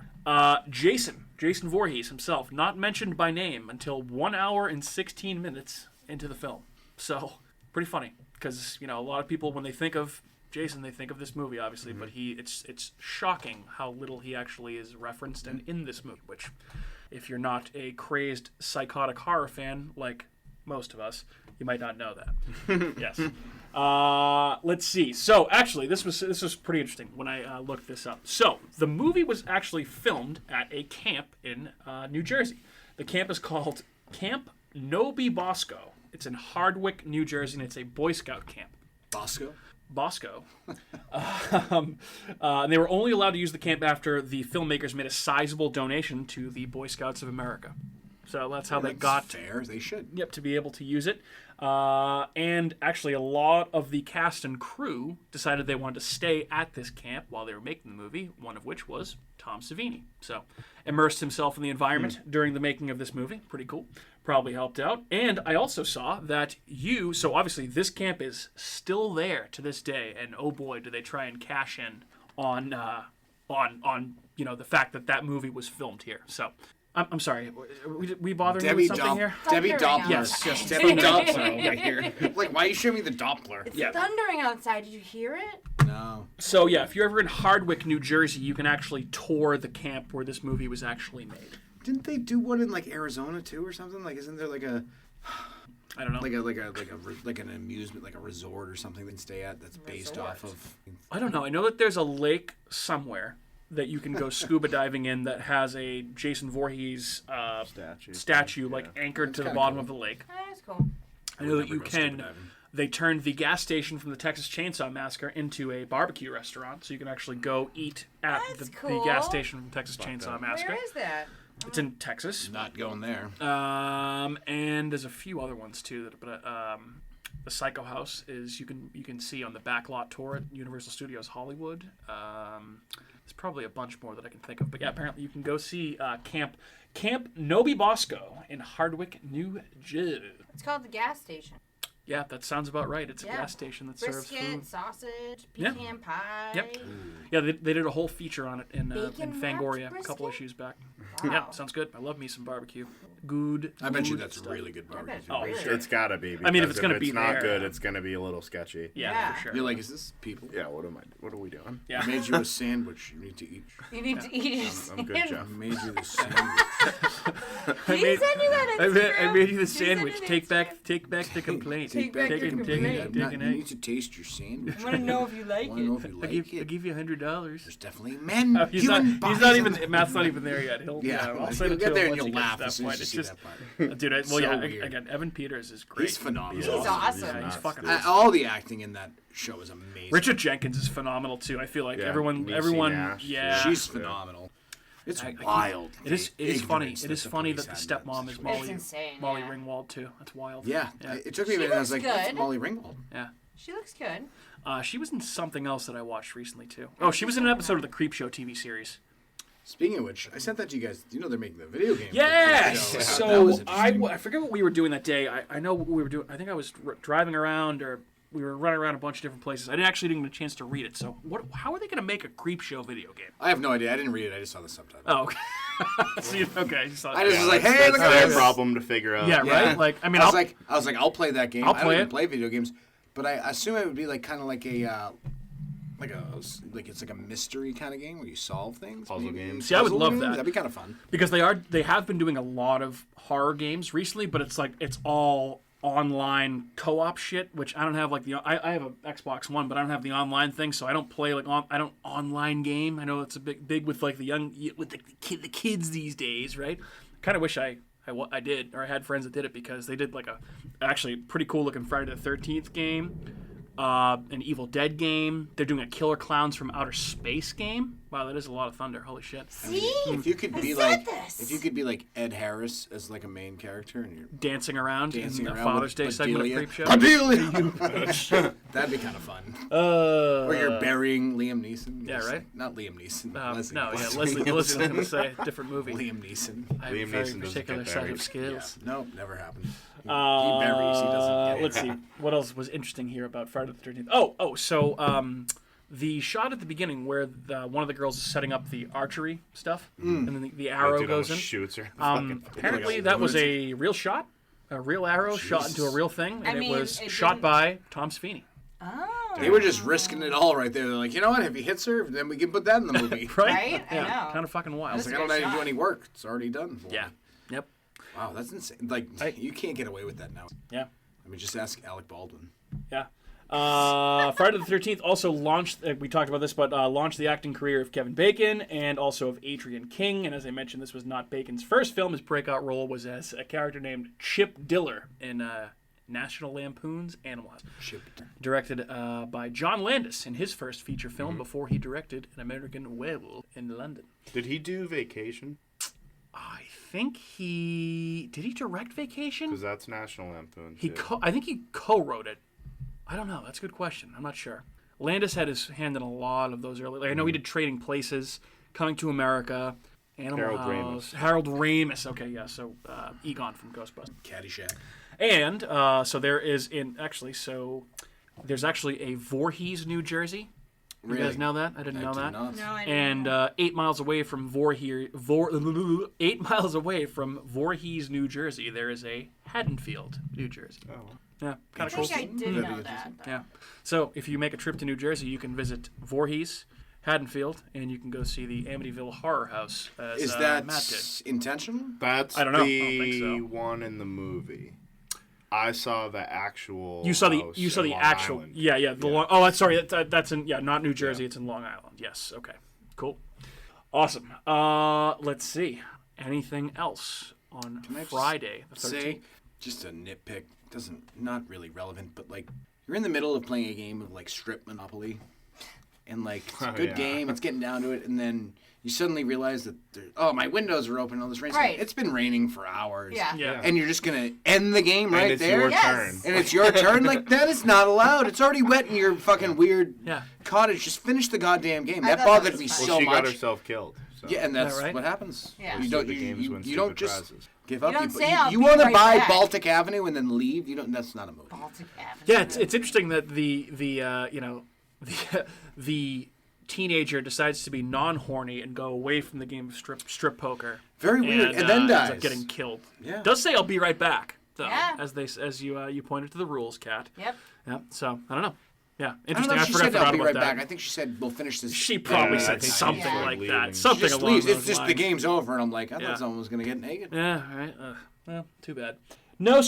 Jason Voorhees himself, not mentioned by name until 1 hour and 16 minutes into the film. So pretty funny because a lot of people when they think of Jason, they think of this movie obviously, but it's shocking how little he actually is referenced and in this movie. Which, if you're not a crazed psychotic horror fan like most of us, you might not know that. Yes. Let's see. So actually, this was pretty interesting when I looked this up. So the movie was actually filmed at a camp in New Jersey. The camp is called Camp Nobi Bosco. It's in Hardwick, New Jersey, and it's a Boy Scout camp. Bosco. And they were only allowed to use the camp after the filmmakers made a sizable donation to the Boy Scouts of America. So that's how they got fair. They should. Yep, to be able to use it. And actually, a lot of the cast and crew decided they wanted to stay at this camp while they were making the movie, one of which was Tom Savini. So, immersed himself in the environment during the making of this movie. Pretty cool. Probably helped out. And I also saw that so obviously this camp is still there to this day, and oh boy, do they try and cash in on the fact that movie was filmed here. So, I'm sorry. We bothering you with something here? Debbie Doppler. Yes. Debbie Doppler over here. Like, why are you showing me the Doppler? It's thundering outside. Did you hear it? No. So yeah, if you're ever in Hardwick, New Jersey, you can actually tour the camp where this movie was actually made. Didn't they do one in like Arizona too, or something? Like, isn't there like a? I don't know. Like an amusement, like a resort or something they can stay at that's based off of. I don't know. I know that there's a lake somewhere that you can go scuba diving in that has a Jason Voorhees statue like anchored to the bottom of the lake. Oh, that's cool. I know that you can. They turned the gas station from the Texas Chainsaw Massacre into a barbecue restaurant, so you can actually go eat at the gas station from Texas Chainsaw Massacre. Where is that? It's in Texas. Not going there. And there's a few other ones too. But the Psycho House is you can see on the backlot tour at Universal Studios Hollywood. There's probably a bunch more that I can think of. But yeah, apparently you can go see Camp Nobi Bosco in Hardwick, New Jersey. It's called the gas station. Yeah, that sounds about right. It's a Yeah. gas station that serves Brisket, food. sausage, Yeah. pecan pie. Yep. Yeah, they did a whole feature on it in Bacon-wrapped Fangoria a couple brisket? issues back. Wow. Yeah, sounds good. I love me some barbecue. Good. I bet you good that's stuff. really good barbecue. Oh, Really? sure. It's gotta be. I mean, if because it's gonna if be it's not there, good, it's gonna be a little sketchy. Yeah, Yeah. for sure. You're like, is this people? Yeah. What are we doing? Yeah. I made you a sandwich. You need to eat. You need to eat your I'm good, I Jeff. made you the sandwich. Please send you that I Instagram. made you the Please send sandwich. it Take Instagram. back the complaint. Take back the complaint. You need to taste your sandwich. I want to know if you like I want to know it. if you I like give it. you $100. There's definitely men. He's human not. He's bodies not in even. Matt's not even there yet. He'll. Yeah, I'll send you'll it get to there him and once you'll he gets laugh to as soon that as point. you It's see just, that part. dude. So yeah. weird. Again, Evan Peters is great. He's phenomenal. He's awesome. Yeah, he's fucking. All the acting in that show is amazing. Richard Jenkins is phenomenal too. I feel like Yeah, everyone. Niecy Nash, Yeah. She's phenomenal. It's I- wild. It is. the It is funny. ignorance It is the funny police that the had in that stepmom is situation. Molly. It's insane, Molly yeah. Ringwald too. That's wild. Yeah, it took me a minute. I was like, looks that's good. Molly Ringwald. Yeah. She looks good. She was in something else that I watched recently too. Oh, she was in an episode of the Creepshow TV series. Speaking of which, I sent that to you guys. You know they're making the video game. Yes. That So was I interesting. forget what we were doing that day. I know what we were doing. I think I was driving around, or we were running around a bunch of different places. I didn't get a chance to read it. So how are they going to make a Creepshow video game? I have no idea. I didn't read it. I just saw the subtitle. Oh, okay. Okay. You saw I just was like, That's- hey, look that's at their this. problem to figure out. Yeah, right. Like I mean, I was like, I'll play that game. I'll I don't play even it. play video games, but I assume it would be like kind of like a. It's like a mystery kind of game where you solve things. Puzzle maybe? games. See, I would Puzzle love games? that. That'd be kind of fun. because they have been doing a lot of horror games recently, but it's all online co-op shit, which I don't have. Like I have an Xbox One, but I don't have the online thing, so I don't play I don't online game. I know it's a big with like the kids these days, right? Kind of wish I did, or I had friends that did it, because they did like a actually pretty cool looking Friday the 13th game, an Evil Dead game. They're doing a Killer Clowns from Outer Space game. Wow, that is a lot of thunder. Holy shit. See? If you could be said like, this. if you could be like Ed Harris as like a main character, and you're Dancing around dancing in the around Father's with Day segment of Bedelia. Creepshow. That'd be kind of fun. Or you're burying Liam Neeson. yeah, right? Not Liam Neeson. No, yeah, Leslie was going to say different movie. Liam Neeson. I have a Liam very Neeson doesn't particular get set buried. of skills. Nope, never happened. He buries. He doesn't. Get Let's see. What else was interesting here about Friday the 13th? So the shot at the beginning where one of the girls is setting up the archery stuff, and then the arrow Dude goes almost in. shoots her. Apparently, that was a real shot, a real arrow shot into a real thing, and it was shot by Tom Savini. Oh. They were just risking it all right there. They're like, you know what? If he hits her, then we can put that in the movie. Right? I Yeah, know. kind of fucking wild. I was like, I don't need to do any work. It's already done. For Yeah. me. Yep. Wow, that's insane. Like, you can't get away with that now. Yeah. I mean, just ask Alec Baldwin. Yeah. Friday the 13th also launched, we talked about this, but launched the acting career of Kevin Bacon and also of Adrian King. And as I mentioned, this was not Bacon's first film. His breakout role was as a character named Chip Diller in National Lampoon's Animal House. Directed by John Landis in his first feature film before he directed An American Werewolf in London. Did he do Vacation? I think did he direct Vacation? Because that's National Lampoon. I think he co-wrote it. I don't know. That's a good question. I'm not sure. Landis had his hand in a lot of those early. Like, I know he did Trading Places, Coming to America, Animal House, Harold Ramis. Okay, yeah. So Egon from Ghostbusters. Caddyshack. And there's actually a Voorhees, New Jersey. You guys know that? I didn't know that. No, I didn't And know. 8 miles away from 8 miles away from Voorhees, New Jersey, there is a Haddonfield, New Jersey. Oh. Yeah, I kind of cool. think I did know that. though. Yeah. So if you make a trip to New Jersey, you can visit Voorhees, Haddonfield, and you can go see the Amityville Horror House. As, Is that Matt did. intentional? That's I don't know. I the don't think so. one in the movie. I saw the actual. You saw the house you saw in the Long actual Island. yeah. Oh, sorry. That's in not New Jersey. It's in Long Island. Yes. Okay. Cool. Awesome. Let's see. Anything else on Can I just Friday the 13th? Say, just a nitpick. Not really relevant, but like you're in the middle of playing a game of like strip Monopoly, and like it's a good game. It's getting down to it, and then you suddenly realize that my windows are open. All this rain. Right. It's been raining for hours. Yeah. Yeah. And you're just gonna end the game right And it's there. your Yes. turn. And it's your turn. Like that is not allowed. It's already wet in your fucking weird Yeah. cottage. Just finish the goddamn game. I That thought bothered that me was so Well, she much. got herself killed. So. Yeah, and that's right? what happens. Yeah. You So don't. the games You win don't stupid just. prizes. Give up. You don't say I'll you be want to right buy back. Baltic Avenue and then leave? You don't. That's not a movie. Baltic Avenue. Yeah, it's interesting that the teenager decides to be non-horny and go away from the game of strip poker. Very weird, and then ends dies. up getting killed. Yeah. Does say I'll be right back though, Yeah. as you pointed to the rules, Kat. Yep. Yeah. So I don't know. Yeah, I don't know interesting. if I she forgot said I'll be about right that. back. I think she said we'll finish this. She probably Yeah, said I think something she's like leaving. that. She Something just along leaves. those It's just the lines. game's over, and I'm like, I Yeah. thought someone was gonna get naked. Yeah, right. Well, too bad. No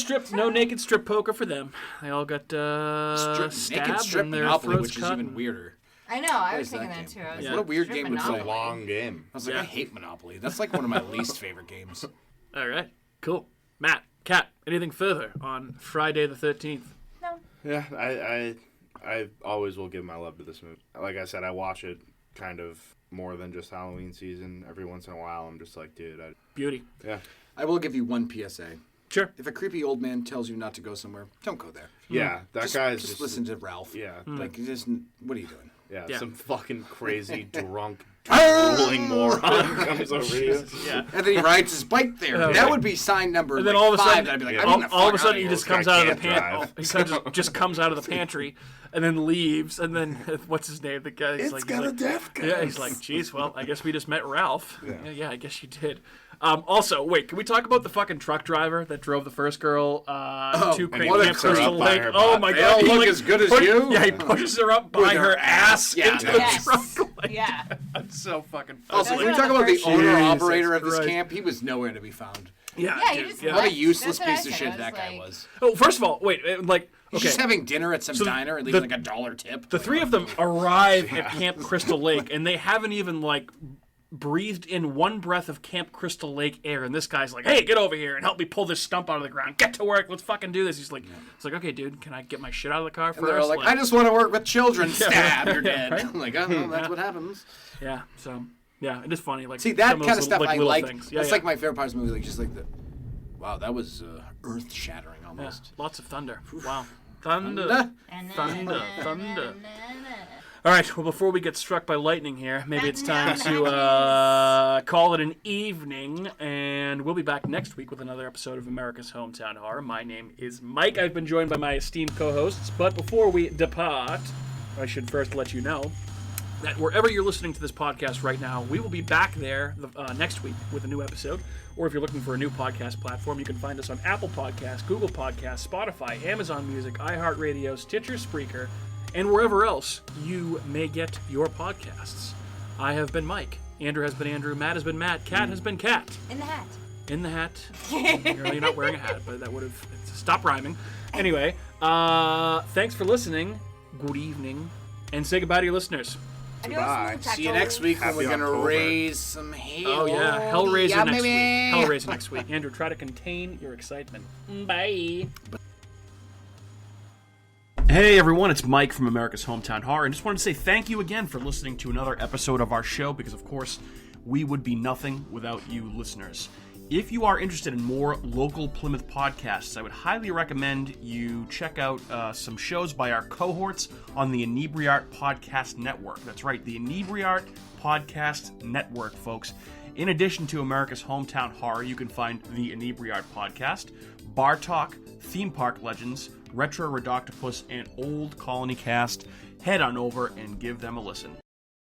naked strip poker for them. They all got Naked stabbed strip and their Monopoly, throats which is cut. even weirder. I know. I What was is that thinking that game? too. I was Yeah. What a weird strip game to It's a play. Monopoly. long game. I was like, Yeah. I hate Monopoly. That's like one of my least favorite games. All right, cool. Matt, Kat, anything further on Friday the 13th? No. Yeah, I always will give my love to this movie. Like I said, I watch it kind of more than just Halloween season. Every once in a while, I'm just like, dude, Beauty. yeah. I will give you one PSA. Sure. If a creepy old man tells you not to go somewhere, don't go there. Yeah, that guy's just listen to Ralph. Yeah, Like, just what are you doing? yeah, Yeah. some fucking crazy drunk drooling moron comes over you. Yeah. And then he rides his bike there. Yeah. That would be sign number And then like all of a 5. sudden, I'd be like, yeah. I'm gonna all of a fuck sudden, outta he here. just This comes guy out of the can't just comes out of the pantry, and then leaves, and then what's his name? The guy. He's like, death yeah, he's like, geez, well, I guess we just met Ralph. Yeah, I guess you did. Also, wait, can we talk about the fucking truck driver that drove the first girl to and he Camp picks her Crystal up by Lake? her Oh butt. my They god, all he, look like, as good as push- you? Yeah, he pushes her up by her ass Yeah. into Yes. the truck. Like, Yeah. that's so fucking. Also, That's when you one talk of the about the first owner Jesus operator of this Christ. camp, he was nowhere to be found. Yeah, Yeah, you dude, just yeah. What a left. useless That's what I piece of said. shit I that was guy like- was. Oh, first of all, wait, like, He's okay. just having dinner at some So diner and the- leaving like $1 tip. The three of them arrive at Camp Crystal Lake, and they haven't even, like, breathed in one breath of Camp Crystal Lake air, and this guy's like, hey, get over here and help me pull this stump out of the ground. Get to work. Let's fucking do this. He's like, it's like, okay, dude, can I get my shit out of the car And first? they're all like, I just want to work with children. Stab, you're Yeah, dead. right? I'm like, oh, that's what happens. Yeah, so, yeah, it is funny. Like, See, that some kind of those stuff I little like. things. Yeah, That's yeah. like my favorite part of the movie. Like, just like the, wow, that was earth-shattering Yeah, almost. lots of thunder. Wow. Thunder. Thunder. Thunder. All right, well, before we get struck by lightning here, maybe it's time to call it an evening, and we'll be back next week with another episode of America's Hometown Horror. My name is Mike. I've been joined by my esteemed co-hosts, but before we depart, I should first let you know that wherever you're listening to this podcast right now, we will be back there next week with a new episode. Or if you're looking for a new podcast platform, you can find us on Apple Podcasts, Google Podcasts, Spotify, Amazon Music, iHeartRadio, Stitcher, Spreaker, and wherever else you may get your podcasts. I have been Mike. Andrew has been Andrew. Matt has been Matt. Kat has been Kat. In the hat. In the hat. You're not wearing a hat, but that would have... Stop rhyming. Anyway, thanks for listening. Good evening. And say goodbye to your listeners. Goodbye. See you next week when Happy we're going to October. raise some hell. Oh, yeah. Hellraiser Yeah, next baby. week. Hellraiser next week. Andrew, try to contain your excitement. Bye. Hey, everyone. It's Mike from America's Hometown Horror. And just wanted to say thank you again for listening to another episode of our show because, of course, we would be nothing without you listeners. If you are interested in more local Plymouth podcasts, I would highly recommend you check out some shows by our cohorts on the Inebriart Podcast Network. That's right, the Inebriart Podcast Network, folks. In addition to America's Hometown Horror, you can find the Inebriart Podcast, Bar Talk, Theme Park Legends, Retro Redoctopus, and Old Colony Cast. Head on over and give them a listen.